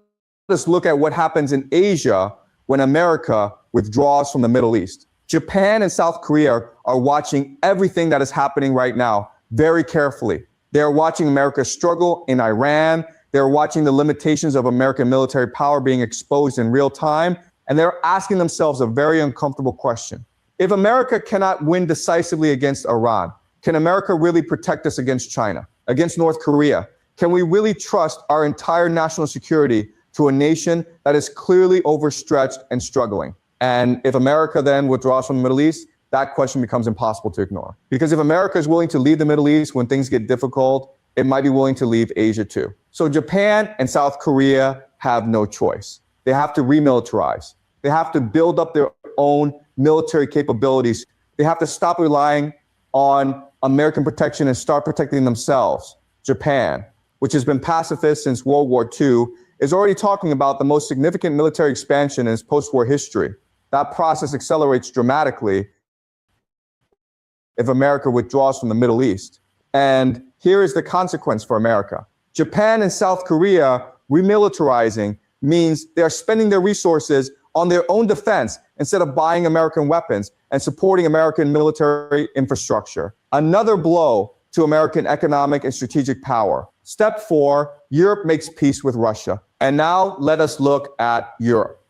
A: us look at what happens in Asia when America withdraws from the Middle East. Japan and South Korea are watching everything that is happening right now very carefully. They're watching America's struggle in Iran. They're watching the limitations of American military power being exposed in real time. And they're asking themselves a very uncomfortable question. If America cannot win decisively against Iran, can America really protect us against China, against North Korea? Can we really trust our entire national security to a nation that is clearly overstretched and struggling? And if America then withdraws from the Middle East, that question becomes impossible to ignore. Because if America is willing to leave the Middle East when things get difficult, it might be willing to leave Asia too. So Japan and South Korea have no choice. They have to remilitarize. They have to build up their own military capabilities. They have to stop relying on American protection and start protecting themselves. Japan, which has been pacifist since World War II, is already talking about the most significant military expansion in its post-war history. That process accelerates dramatically if America withdraws from the Middle East. And here is the consequence for America. Japan and South Korea remilitarizing means they are spending their resources on their own defense instead of buying American weapons and supporting American military infrastructure. Another blow to American economic and strategic power. Step 4, Europe makes peace with Russia. And now let us look at Europe.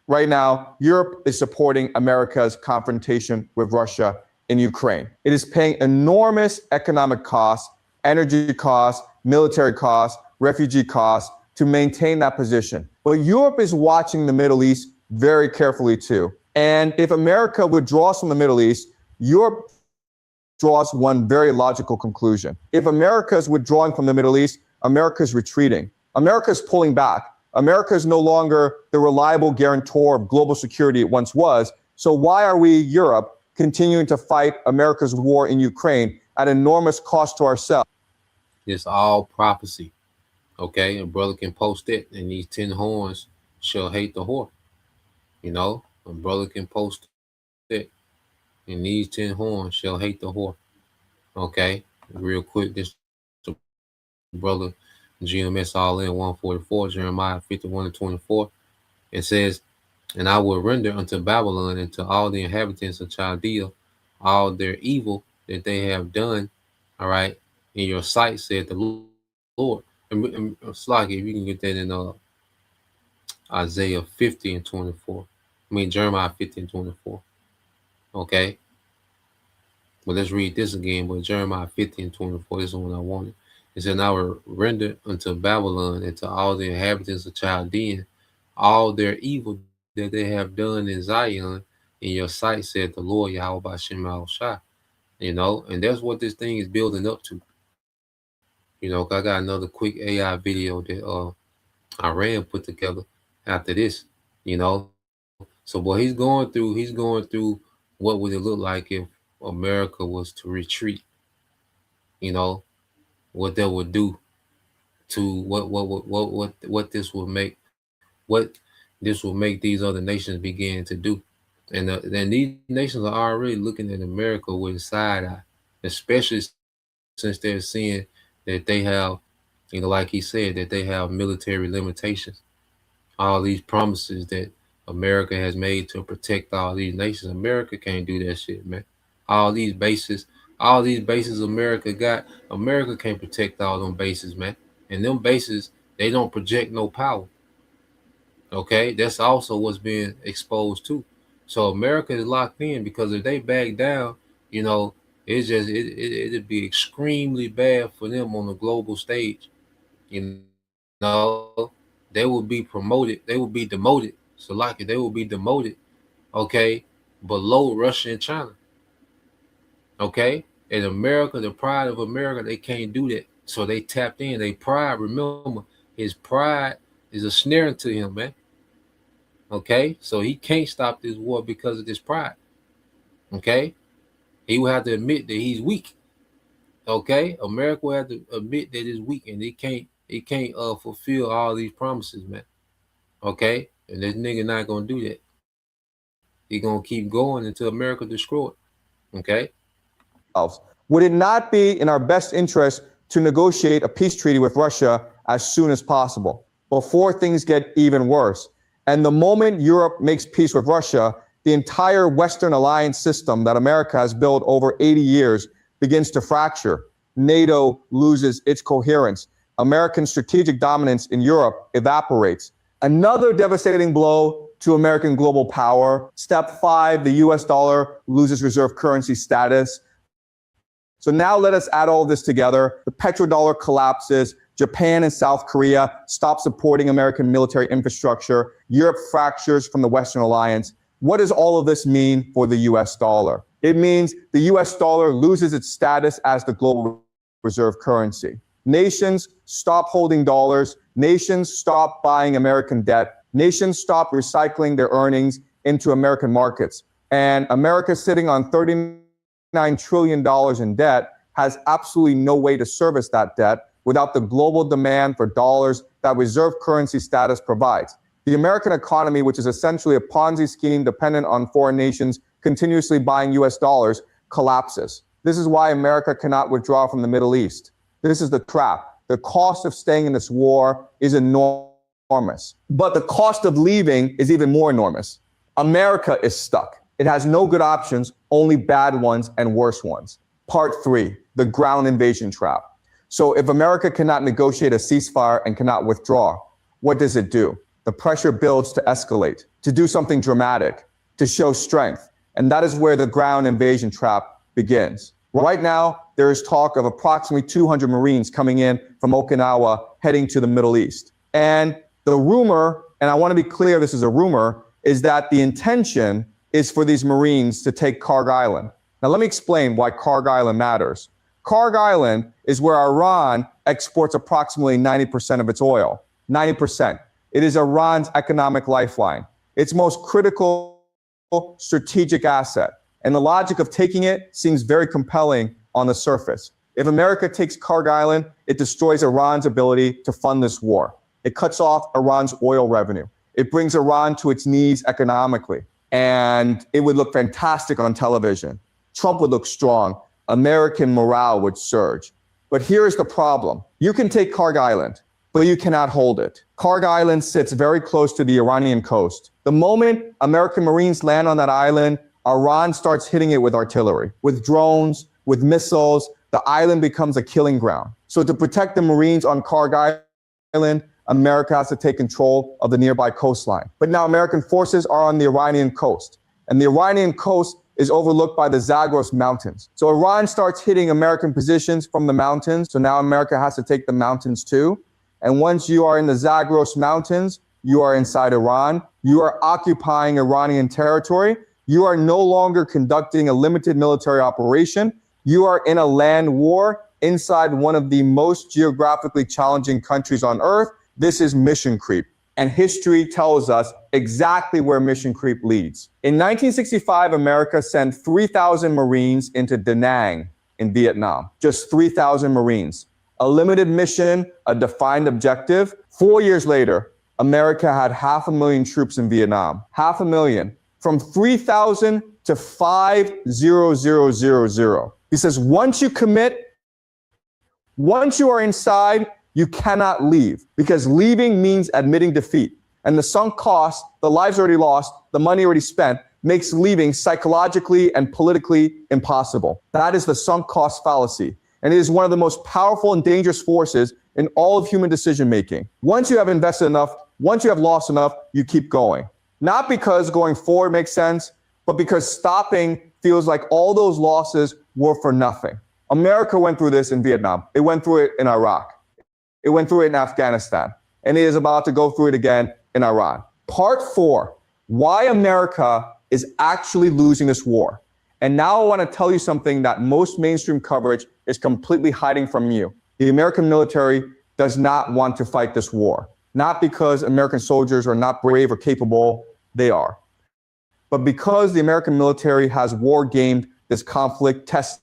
A: Right now, Europe is supporting America's confrontation with Russia in Ukraine. It is paying enormous economic costs, energy costs, military costs, refugee costs to maintain that position. But Europe is watching the Middle East very carefully too. And if America withdraws from the Middle East, Europe draws one very logical conclusion. If America is withdrawing from the Middle East, America is retreating. America is pulling back. America is no longer the reliable guarantor of global security it once was. So why are we, Europe, continuing to fight America's war in Ukraine at enormous cost to ourselves?
C: It's all prophecy. Okay, a brother can post it, and these 10 horns shall hate the whore. You know, a brother can post it, and these 10 horns shall hate the whore. Okay, real quick, this brother GMS all in 144, Jeremiah 51:24. It says, and I will render unto Babylon and to all the inhabitants of Chaldea all their evil that they have done, all right, in your sight, said the Lord. And Slaki, if you can get that in Isaiah 50:24. I mean Jeremiah 50:24. Okay. Well, let's read this again. But Jeremiah 50:24, this is the one I wanted. It said, and I will render unto Babylon and to all the inhabitants of Chaldean all their evil that they have done in Zion in your sight, said the Lord Yahweh B'Shem Al-Shai. You know, and that's what this thing is building up to. You know, I got another quick AI video that Iran put together after this, you know. So what he's going through what would it look like if America was to retreat, you know, what that would do to what this will make these other nations begin to do. And then these nations are already looking at America with a side eye, especially since they're seeing that they have, you know, like he said, that they have military limitations. All these promises that America has made to protect all these nations. America can't do that shit, man. All these bases America got, America can't protect all them bases, man. And them bases, they don't project no power. Okay, that's also what's being exposed too. So America is locked in because if they back down, you know, it'd be extremely bad for them on the global stage. You know, they will be promoted, they will be demoted. So like they will be demoted, okay, below Russia and China. Okay, and America, the pride of America, they can't do that. So they tapped in. They pride, remember, his pride is a snare to him, man. Okay, so he can't stop this war because of this pride. Okay, he will have to admit that he's weak. Okay, America will have to admit that it's weak, and it can't fulfill all these promises, man. Okay, and this nigga not gonna do that. He gonna keep going until America destroyed. Okay.
A: Would it not be in our best interest to negotiate a peace treaty with Russia as soon as possible, before things get even worse? And the moment Europe makes peace with Russia, the entire Western alliance system that America has built over 80 years begins to fracture. NATO loses its coherence. American strategic dominance in Europe evaporates. Another devastating blow to American global power. Step 5, the US dollar loses reserve currency status. So now let us add all of this together. The petrodollar collapses. Japan and South Korea stop supporting American military infrastructure. Europe fractures from the Western alliance. What does all of this mean for the US dollar? It means the US dollar loses its status as the global reserve currency. Nations stop holding dollars. Nations stop buying American debt. Nations stopped recycling their earnings into American markets. And America, sitting on $39 trillion in debt, has absolutely no way to service that debt without the global demand for dollars that reserve currency status provides. The American economy, which is essentially a Ponzi scheme dependent on foreign nations continuously buying US dollars, collapses. This is why America cannot withdraw from the Middle East. This is the trap. The cost of staying in this war is enormous, but the cost of leaving is even more enormous. America is stuck. It has no good options, only bad ones and worse ones. Part 3, the ground invasion trap. So if America cannot negotiate a ceasefire and cannot withdraw, what does it do? The pressure builds to escalate, to do something dramatic, to show strength. And that is where the ground invasion trap begins. Right now, there is talk of approximately 200 Marines coming in from Okinawa heading to the Middle East. And the rumor, and I want to be clear, this is a rumor, is that the intention is for these Marines to take Kharg Island. Now, let me explain why Kharg Island matters. Kharg Island is where Iran exports approximately 90% of its oil. 90%. It is Iran's economic lifeline, its most critical strategic asset. And the logic of taking it seems very compelling on the surface. If America takes Kharg Island, it destroys Iran's ability to fund this war. It cuts off Iran's oil revenue. It brings Iran to its knees economically. And it would look fantastic on television. Trump would look strong. American morale would surge. But here's the problem. You can take Kharg Island, but you cannot hold it. Kharg Island sits very close to the Iranian coast. The moment American Marines land on that island, Iran starts hitting it with artillery, with drones, with missiles. The island becomes a killing ground. So to protect the Marines on Kharg Island, America has to take control of the nearby coastline. But now American forces are on the Iranian coast, and the Iranian coast is overlooked by the Zagros Mountains. So Iran starts hitting American positions from the mountains. So now America has to take the mountains too. And once you are in the Zagros Mountains, you are inside Iran. You are occupying Iranian territory. You are no longer conducting a limited military operation. You are in a land war inside one of the most geographically challenging countries on earth. This is mission creep. And history tells us exactly where mission creep leads. In 1965, America sent 3,000 Marines into Da Nang in Vietnam. Just 3,000 Marines. A limited mission, a defined objective. 4 years later, America had 500,000 troops in Vietnam. 500,000. From 3,000 to 5,000. He says, once you commit, once you are inside, you cannot leave, because leaving means admitting defeat. And the sunk cost, the lives already lost, the money already spent, makes leaving psychologically and politically impossible. That is the sunk cost fallacy. And it is one of the most powerful and dangerous forces in all of human decision making. Once you have invested enough, once you have lost enough, you keep going. Not because going forward makes sense, but because stopping feels like all those losses were for nothing. America went through this in Vietnam. It went through it in Iraq. It went through it in Afghanistan. And it is about to go through it again in Iran. Part 4, why America is actually losing this war. And now I want to tell you something that most mainstream coverage is completely hiding from you. The American military does not want to fight this war. Not because American soldiers are not brave or capable, they are. But because the American military has war gamed this conflict, tested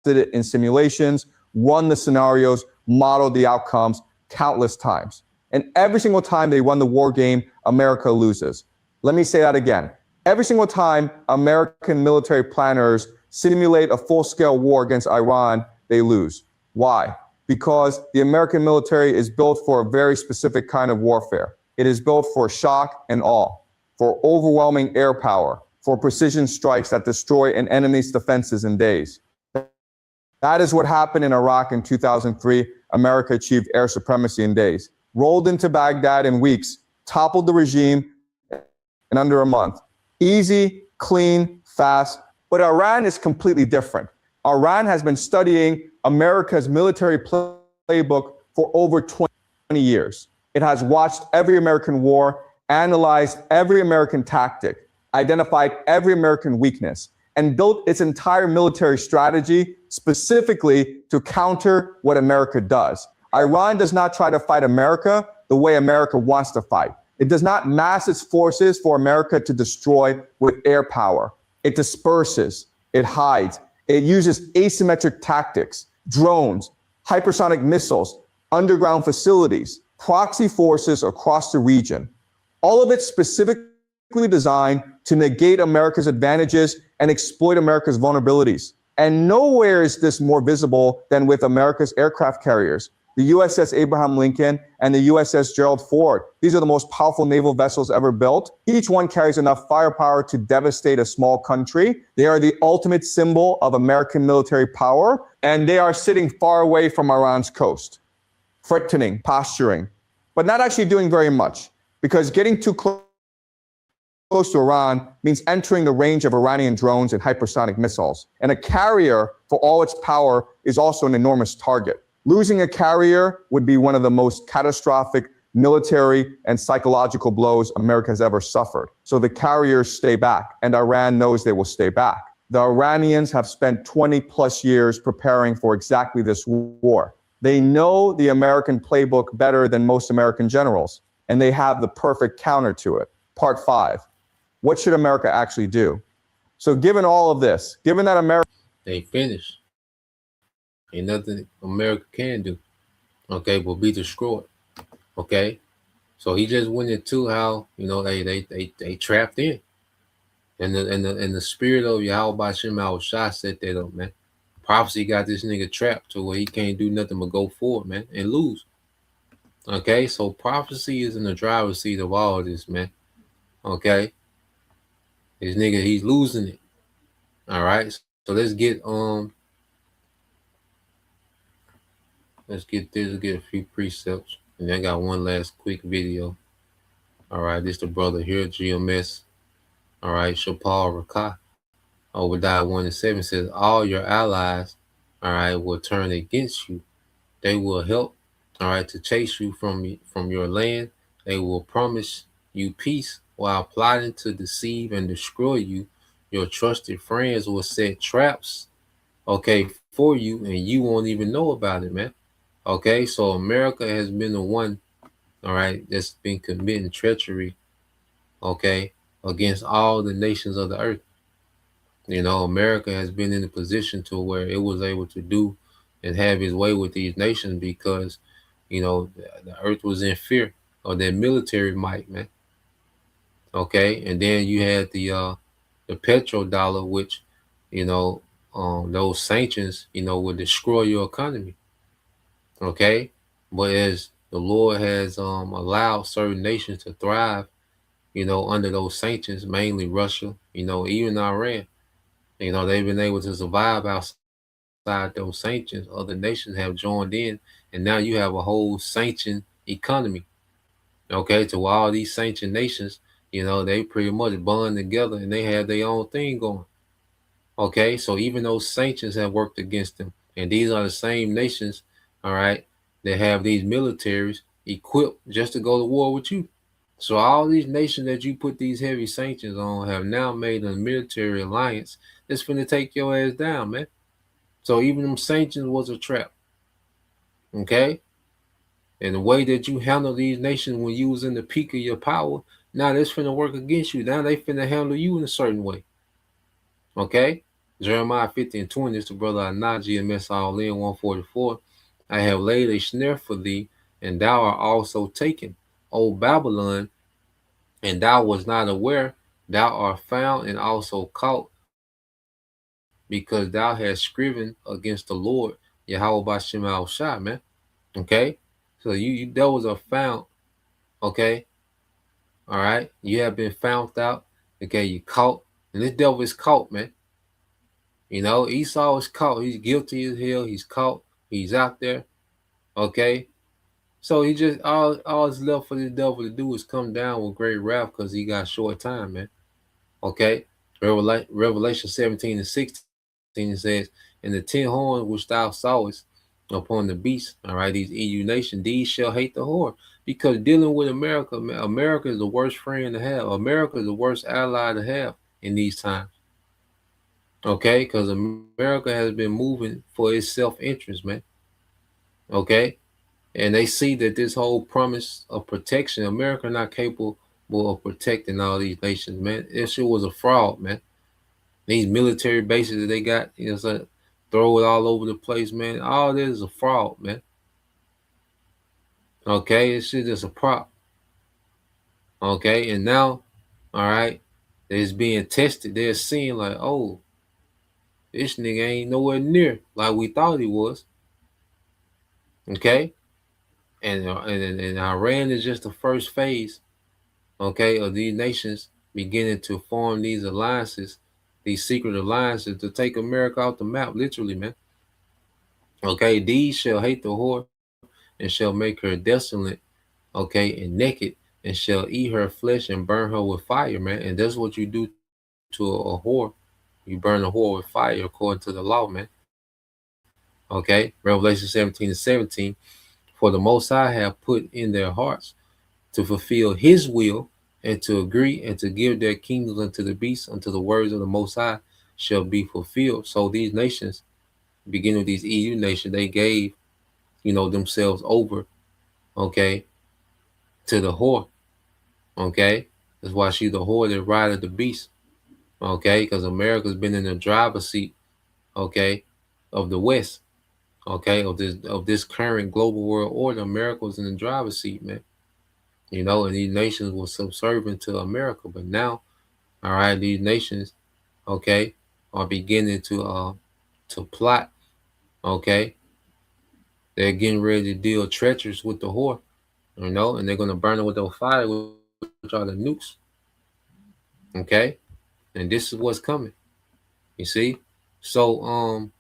A: it in simulations, run the scenarios, modeled the outcomes countless times. And every single time they run the war game, America loses. Let me say that again. Every single time American military planners simulate a full-scale war against Iran, they lose. Why? Because the American military is built for a very specific kind of warfare. It is built for shock and awe, for overwhelming air power, for precision strikes that destroy an enemy's defenses in days. That is what happened in Iraq in 2003. America achieved air supremacy in days. Rolled into Baghdad in weeks, toppled the regime in under a month. Easy, clean, fast. But Iran is completely different. Iran has been studying America's military playbook for over 20 years. It has watched every American war, analyzed every American tactic, identified every American weakness, and built its entire military strategy specifically to counter what America does. Iran does not try to fight America the way America wants to fight. It does not mass its forces for America to destroy with air power. It disperses, it hides, it uses asymmetric tactics, drones, hypersonic missiles, underground facilities, proxy forces across the region. All of it specifically designed to negate America's advantages and exploit America's vulnerabilities. And nowhere is this more visible than with America's aircraft carriers, the USS Abraham Lincoln and the USS Gerald Ford. These are the most powerful naval vessels ever built. Each one carries enough firepower to devastate a small country. They are the ultimate symbol of American military power, and they are sitting far away from Iran's coast, threatening, posturing, but not actually doing very much, because getting too close to Iran means entering the range of Iranian drones and hypersonic missiles. And a carrier, for all its power, is also an enormous target. Losing a carrier would be one of the most catastrophic military and psychological blows America has ever suffered. So the carriers stay back, and Iran knows they will stay back. The Iranians have spent 20 plus years preparing for exactly this war. They know the American playbook better than most American generals, and they have the perfect counter to it. Part 5. What should America actually do? So given all of this, given that America...
C: They finished. Ain't nothing America can do, okay, will be destroyed, okay? So he just went into how, you know, they trapped in. And the spirit of Yahweh Hashem Shah set that up, man. Prophecy got this nigga trapped to where he can't do nothing but go forward, man, and lose. Okay, so prophecy is in the driver's seat of all of this, man. Okay. This nigga, he's losing it. All right. So let's get let's get a few precepts. And then I got one last quick video. All right, this the brother here, GMS. All right, Shapal Rakah. Obadiah 1:7 says, all your allies, all right, will turn against you. They will help, all right, to chase you from your land. They will promise you peace while plotting to deceive and destroy you. Your trusted friends will set traps, okay, for you, and you won't even know about it, man. Okay, so America has been the one, all right, that's been committing treachery, okay, against all the nations of the earth. You know, America has been in a position to where it was able to do and have its way with these nations because, you know, the earth was in fear of their military might, man. Okay, and then you had the petrodollar, which, you know, those sanctions, you know, would destroy your economy. Okay, but as the Lord has allowed certain nations to thrive, you know, under those sanctions, mainly Russia, you know, even Iran, you know, they've been able to survive outside those sanctions. Other nations have joined in, and now you have a whole sanctioned economy. Okay, to all these sanctioned nations, you know, they pretty much bond together and they have their own thing going. Okay, so even those sanctions have worked against them. And these are the same nations, all right, that have these militaries equipped just to go to war with you. So all these nations that you put these heavy sanctions on have now made a military alliance that's finna take your ass down, man. So even them sanctions was a trap. Okay? And the way that you handle these nations when you was in the peak of your power, now that's finna work against you. Now they finna handle you in a certain way. Okay? Jeremiah 50:20 is the brother Anaji and Mess all in 144. I have laid a snare for thee, and thou art also taken, O Babylon, and thou was not aware, thou art found and also caught, because thou hast striven against the Lord, Yahweh Bashem al Shah, man. Okay? So you devils are found, okay? All right? You have been found out, okay? You caught, and this devil is caught, man. You know, Esau is caught. He's guilty as hell. He's caught. He's out there, okay? So he just, all is left for the devil to do is come down with great wrath because he got short time, man. Okay? Revelation 17:16 says, and the 10 horns which thou sawest upon the beast, all right, these EU nations, these shall hate the whore. Because dealing with America, America is the worst friend to have. America is the worst ally to have in these times. Okay? Because America has been moving for its self-interest, man. Okay? and they see that this whole promise of protection, America not capable of protecting all these nations, man. This shit was a fraud, man. These military bases that they got, you know, so throw it all over the place, man. All this is a fraud, man. Okay, it's just a prop. Okay, and now, all right, it's being tested. They're seeing like, oh, this nigga ain't nowhere near like we thought he was. Okay, and Iran is just the first phase, okay, of these nations beginning to form these alliances, these secret alliances to take America off the map, literally, man. Okay, these shall hate the whore and shall make her desolate, okay, and naked, and shall eat her flesh and burn her with fire, man. And that's what you do to a whore. You burn a whore with fire according to the law, man. Okay, Revelation 17:17. For the Most High have put in their hearts to fulfill his will and to agree and to give their kingdoms unto the beast, until the words of the Most High shall be fulfilled. So these nations, beginning with these EU nations, they gave, you know, themselves over, okay, to the whore. Okay, that's why she's the whore that rideth the beast. Okay, because America's been in the driver's seat, okay, of the West, okay, of this current global world order. America was in the driver's seat, man. You know, and these nations were subservient to America. But now, all right, these nations, okay, are beginning to plot. Okay, they're getting ready to deal treacherous with the whore, you know, and they're gonna burn it with the fire, which are the nukes. Okay, and this is what's coming. You see, so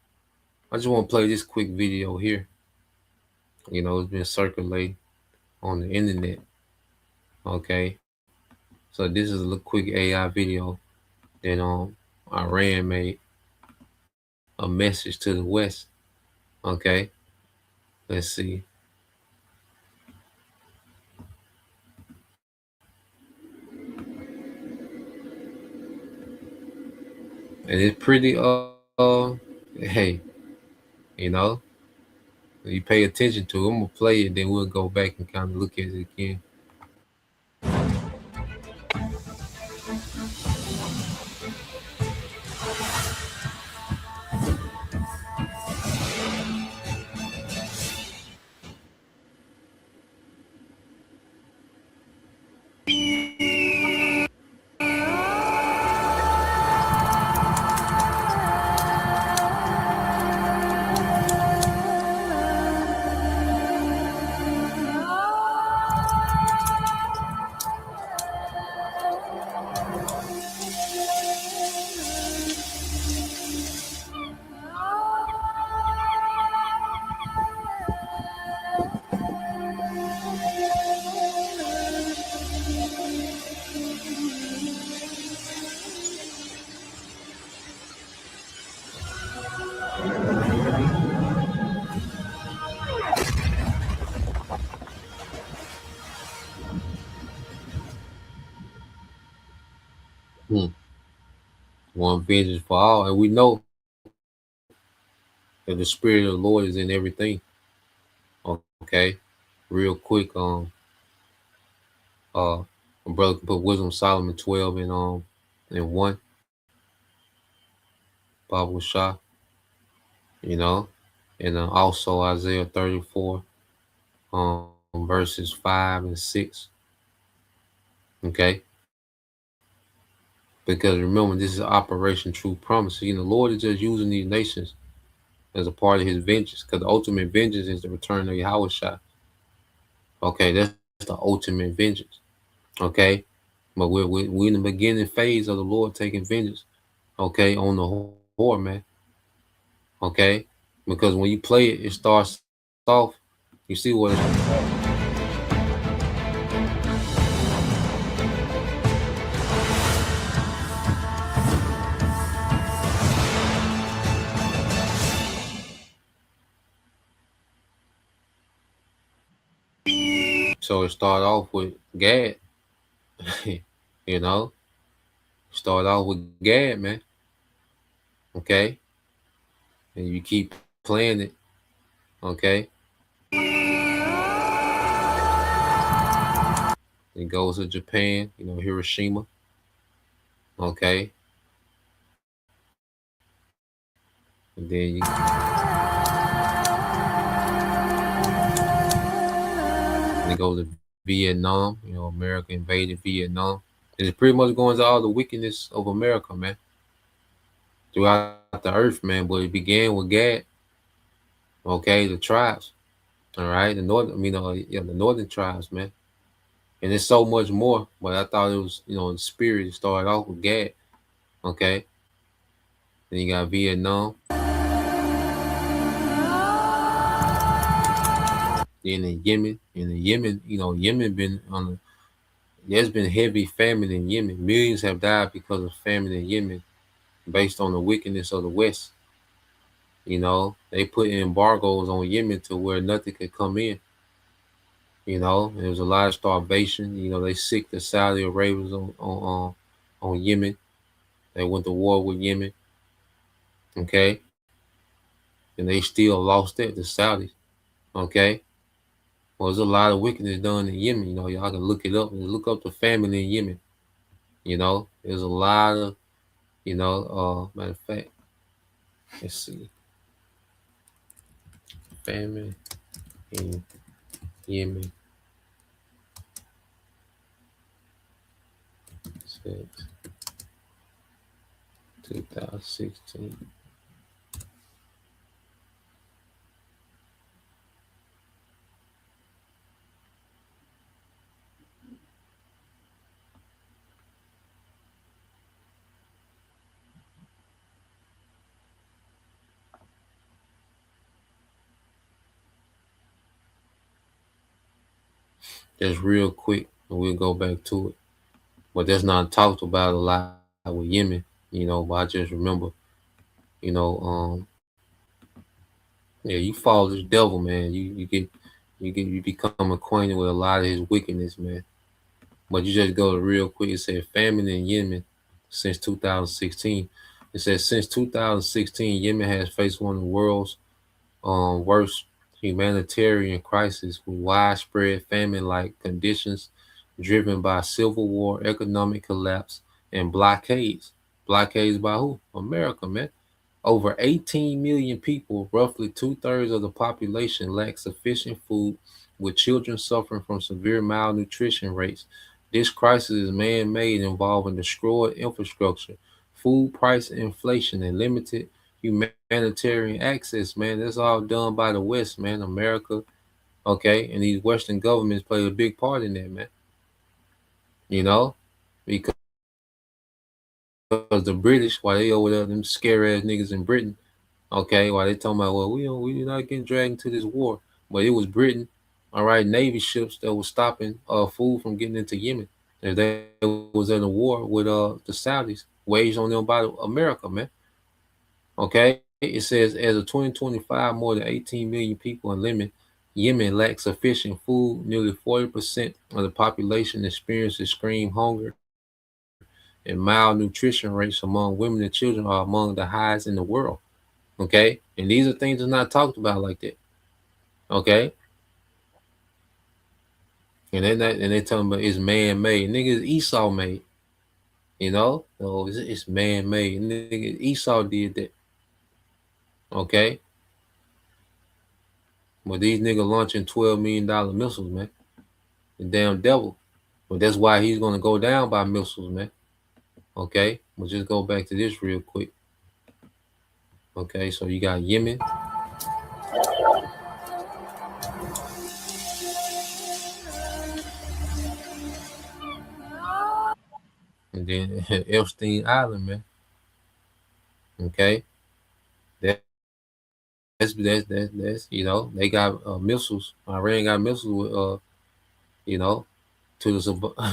C: I just want to play this quick video here. You know, it's been circulating on the internet. Okay, so this is a little quick AI video that Iran made a message to the West. Okay, let's see. And it's pretty hey, you know, you pay attention to it. I'm gonna play it, then we'll go back and kind of look at it again. One vengeance for all, and we know that the spirit of the Lord is in everything. Okay, real quick, my brother can put Wisdom Solomon 12 and 1. Bible Shah, you know, and also Isaiah 34, verses 5 and 6. Okay. Because remember, this is Operation True Promise. You know, the Lord is just using these nations as a part of his vengeance, because the ultimate vengeance is the return of Yahweh Shah. Okay, that's the ultimate vengeance. Okay, but we're in the beginning phase of the Lord taking vengeance. Okay, on the whore, man. Okay, because when you play it, it starts off. You see what it's. So it started off with Gad, you know, start off with Gad, man. Okay, and you keep playing it. Okay, It goes to Japan, Hiroshima. Okay. And then it goes to Vietnam. America invaded Vietnam. And it's pretty much going to all the wickedness of America, man. Throughout the earth, man. But it began with Gad. Okay, the tribes. All right, the northern tribes, man. And there's so much more, but I thought it was, the spirit. It started off with Gad. Okay. Then you got Vietnam. Then in Yemen. Yemen been there's been heavy famine in Yemen. Millions have died because of famine in Yemen based on the wickedness of the West. They put embargoes on Yemen to where nothing could come in. There was a lot of starvation. They sicked the Saudi Arabians on Yemen. They went to war with Yemen. Okay. And they still lost that, the Saudis. Okay. Well, there's a lot of wickedness done in Yemen. Y'all can look it up and look up the famine in Yemen. There's a lot of, matter of fact, let's see. Famine in Yemen. 2016. Just real quick, and we'll go back to it. But that's not talked about a lot with Yemen, but I just remember, yeah, you follow this devil, man. You become acquainted with a lot of his wickedness, man. But you just go real quick. It said famine in Yemen since 2016. It says since 2016, Yemen has faced one of the world's worst humanitarian crisis with widespread famine-like conditions driven by civil war, economic collapse, and blockades. Blockades by who? America, man. Over 18 million people, roughly 2/3 of the population, lack sufficient food, with children suffering from severe malnutrition rates. This crisis is man-made, involving destroyed infrastructure, food price inflation, and limited humanitarian access, man. That's all done by the West, man. America, okay? And these Western governments play a big part in that, man. Because the British, while they over there, them scary ass niggas in Britain, okay, while they talking about, well, we're not getting dragged into this war, but it was Britain, all right, Navy ships that was stopping food from getting into Yemen. If they was in a war with the Saudis, waged on them by America, man. Okay, it says as of 2025, more than 18 million people in Yemen lack sufficient food. Nearly 40% of the population experiences extreme hunger, and malnutrition rates among women and children are among the highest in the world. Okay, and these are things that's not talked about like that. Okay, and they talking about it's man-made. Niggas, Esau made. So it's man-made. Nigga, Esau did that. Okay. But these niggas launching $12 million missiles, man. The damn devil. But that's why he's gonna go down by missiles, man. Okay. We'll just go back to this real quick. Okay, so you got Yemen. And then Epstein Island, man. Okay. That's they got missiles. Iran got missiles with to the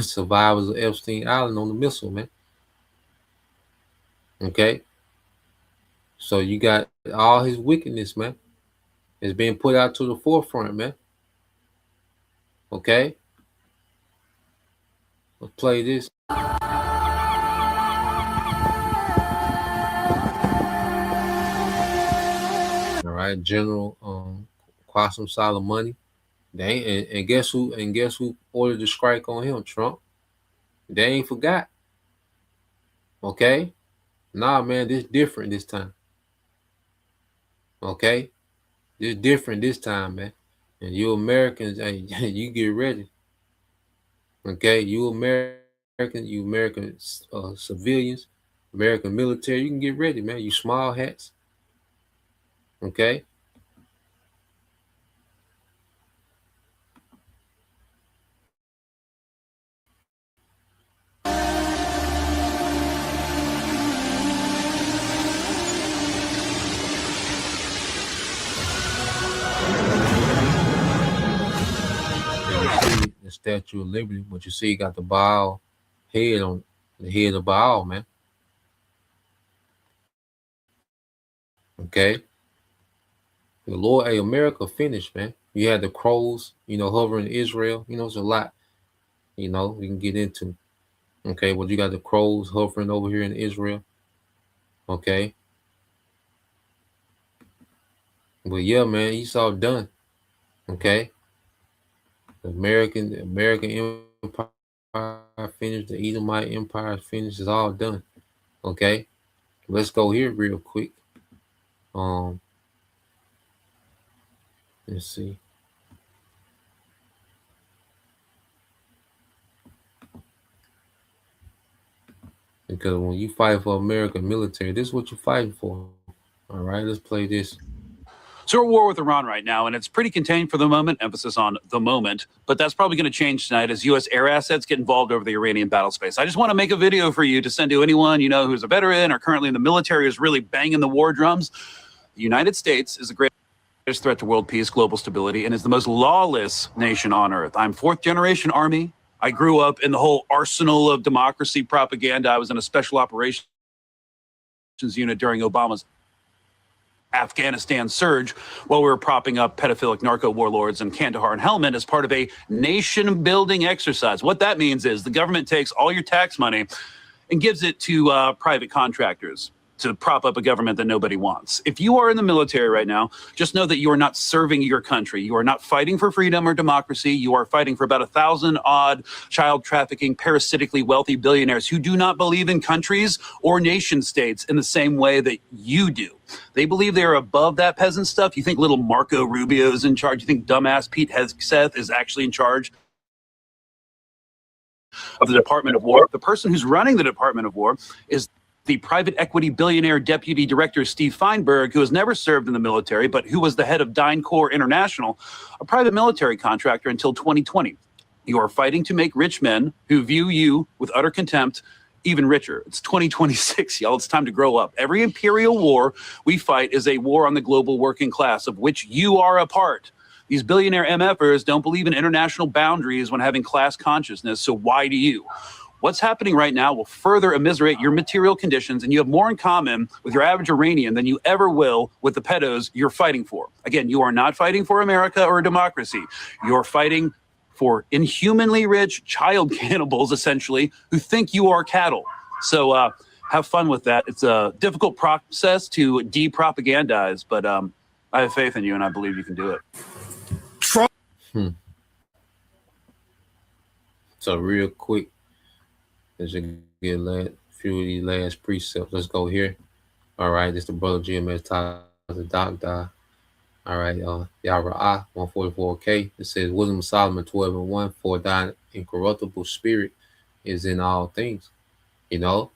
C: survivors of Epstein Island on the missile, man. Okay. So you got all his wickedness, man. It's being put out to the forefront, man. Okay. Let's play this. All right, General Qasem Soleimani and guess who? And guess who ordered the strike on him? Trump. They ain't forgot. Okay. Nah, man, this different this time. Okay, this different this time, man. And you Americans, hey, you get ready. Okay, you American civilians, American military, you can get ready, man. You small hats. Okay. The Statue of Liberty, but you see, you got the Baal head on the head of Baal, man. Okay, the Lord, hey, America finished, man. You had the crows, hovering Israel. It's a lot, we can get into. Okay, but you got the crows hovering over here in Israel. Okay, but yeah, man, Esau done. Okay. The American Empire finished. The Edomite Empire finished. It's all done. Okay, let's go here real quick. Let's see. Because when you fight for American military, this is what you're fighting for. All right, let's play this.
D: So we're at war with Iran right now, and it's pretty contained for the moment, emphasis on the moment. But that's probably going to change tonight as U.S. air assets get involved over the Iranian battle space. I just want to make a video for you to send to anyone who's a veteran or currently in the military who's really banging the war drums. The United States is the greatest threat to world peace, global stability, and is the most lawless nation on earth. I'm fourth-generation Army. I grew up in the whole arsenal of democracy propaganda. I was in a special operations unit during Obama's Afghanistan surge while we were propping up pedophilic narco warlords in Kandahar and Helmand as part of a nation building exercise. What that means is the government takes all your tax money and gives it to private contractors to prop up a government that nobody wants. If you are in the military right now, just know that you are not serving your country. You are not fighting for freedom or democracy. You are fighting for about 1,000 odd child trafficking, parasitically wealthy billionaires who do not believe in countries or nation states in the same way that you do. They believe they are above that peasant stuff. You think little Marco Rubio is in charge? You think dumbass Pete Hegseth is actually in charge of the Department of War? The person who's running the Department of War is the private equity billionaire deputy director Steve Feinberg, who has never served in the military, but who was the head of DynCorp International, a private military contractor until 2020. You are fighting to make rich men who view you with utter contempt even richer. It's 2026, y'all. It's time to grow up. Every imperial war we fight is a war on the global working class, of which you are a part. These billionaire MFers don't believe in international boundaries when having class consciousness, so why do you? What's happening right now will further immiserate your material conditions, and you have more in common with your average Iranian than you ever will with the pedos you're fighting for. Again, you are not fighting for America or a democracy. You're fighting for inhumanly rich child cannibals, essentially, who think you are cattle. So have fun with that. It's a difficult process to de-propagandize, but I have faith in you, and I believe you can do it.
C: So real quick, let's just get a few of these last precepts. Let's go here. All right, this is the brother GMS Tyler, the doctor. All right, Yahweh 144K. It says Wisdom of Solomon 12:1. For thine incorruptible spirit is in all things. So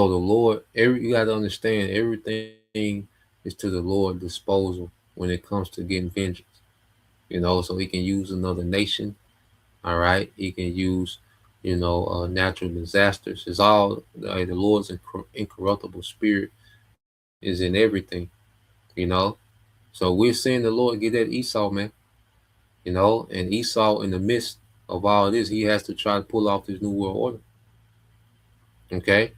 C: the Lord, you got to understand, everything is to the Lord's disposal when it comes to getting vengeance. So he can use another nation. All right, he can use natural disasters. It's all the Lord's incorruptible spirit is in everything. So we're seeing the Lord get at Esau, man. And Esau, in the midst of all this, he has to try to pull off this new world order. Okay.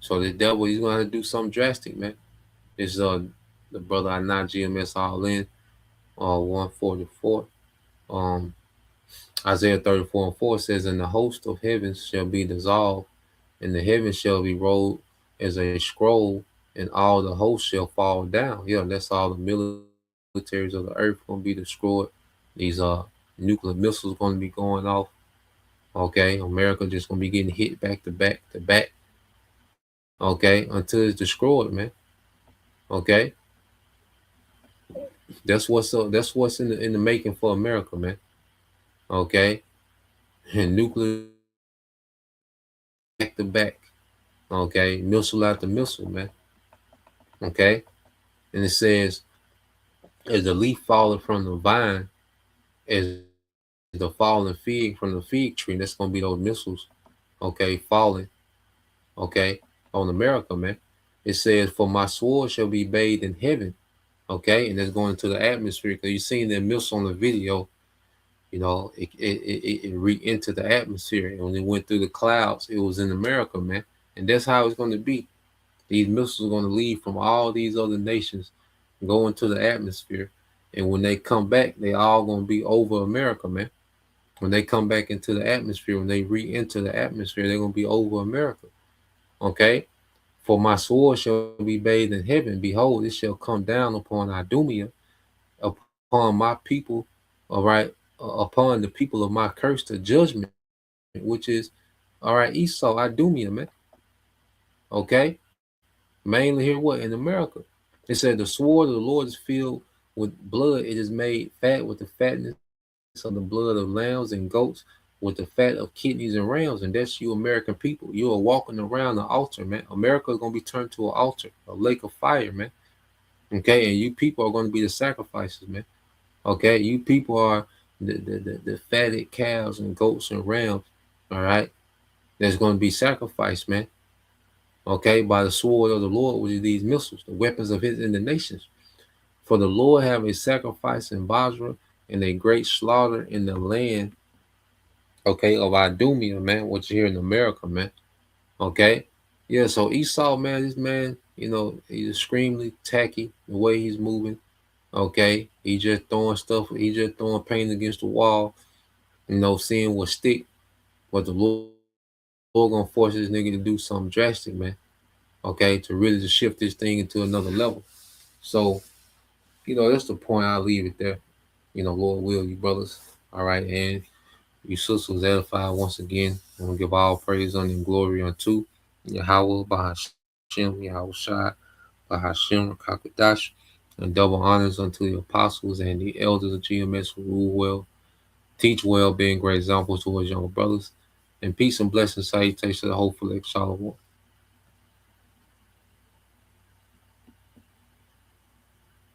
C: So the devil, he's gonna have to do something drastic, man. This is the brother I not GMS all in 144. Isaiah 34:4 says, and the host of heavens shall be dissolved, and the heavens shall be rolled as a scroll, and all the hosts shall fall down. Yeah, that's all the militaries of the earth gonna be destroyed. These nuclear missiles going to be going off. Okay, America just going to be getting hit back to back to back. Okay, until it's destroyed, man. Okay, that's what's up. That's what's in the making for America, man. Okay, and nuclear back to back. Okay, missile after missile, man. Okay, and it says, as the leaf falling from the vine, as the falling fig from the fig tree, that's gonna be those missiles. Okay, falling. Okay, on America, man. It says, for my sword shall be bathed in heaven. Okay, and it's going into the atmosphere, because you seen that missile on the video. You know, it re-entered the atmosphere, and when it went through the clouds, it was in America, man. And that's how it's going to be. These missiles are going to leave from all these other nations, go into the atmosphere, and when they come back, they all going to be over America, man. When they come back into the atmosphere, when they re-enter the atmosphere, they're going to be over America. Okay? For my sword shall be bathed in heaven. Behold, it shall come down upon Idumea, upon my people, all right, upon the people of my curse to judgment, which is, all right, Esau, Idumea, man. Okay? Mainly here, what? In America. It said, the sword of the Lord is filled with blood. It is made fat with the fatness of the blood of lambs and goats, with the fat of kidneys and rams. And that's you American people. You are walking around the altar, man. America is going to be turned to an altar, a lake of fire, man. Okay? And you people are going to be the sacrifices, man. Okay? You people are the fatted cows and goats and rams, all right? That's going to be sacrificed, man. Okay, by the sword of the Lord, which is these missiles, the weapons of his in the nations. For the Lord have a sacrifice in Basra and a great slaughter in the land, okay, of Idumea, man, which is here in America, man. Okay, yeah, so Esau, man, this man, you know, he's extremely tacky, the way he's moving. Okay, he just throwing stuff, he just throwing paint against the wall, you know, seeing what stick, but the Lord gonna force this nigga to do something drastic, man. Okay, to really just shift this thing into another level. So, you know, that's the point. I'll leave it there. You know, Lord will, you brothers. All right, and you sisters edified once again. I'm gonna give all praise and glory unto Yahweh, Bahashem, Yahweh Shai, Bahashem, Kakadash, and double honors unto the apostles and the elders of GMS who rule well, teach well, being great examples to his younger brothers. And peace and blessings, salutations to the hopeful Shalom.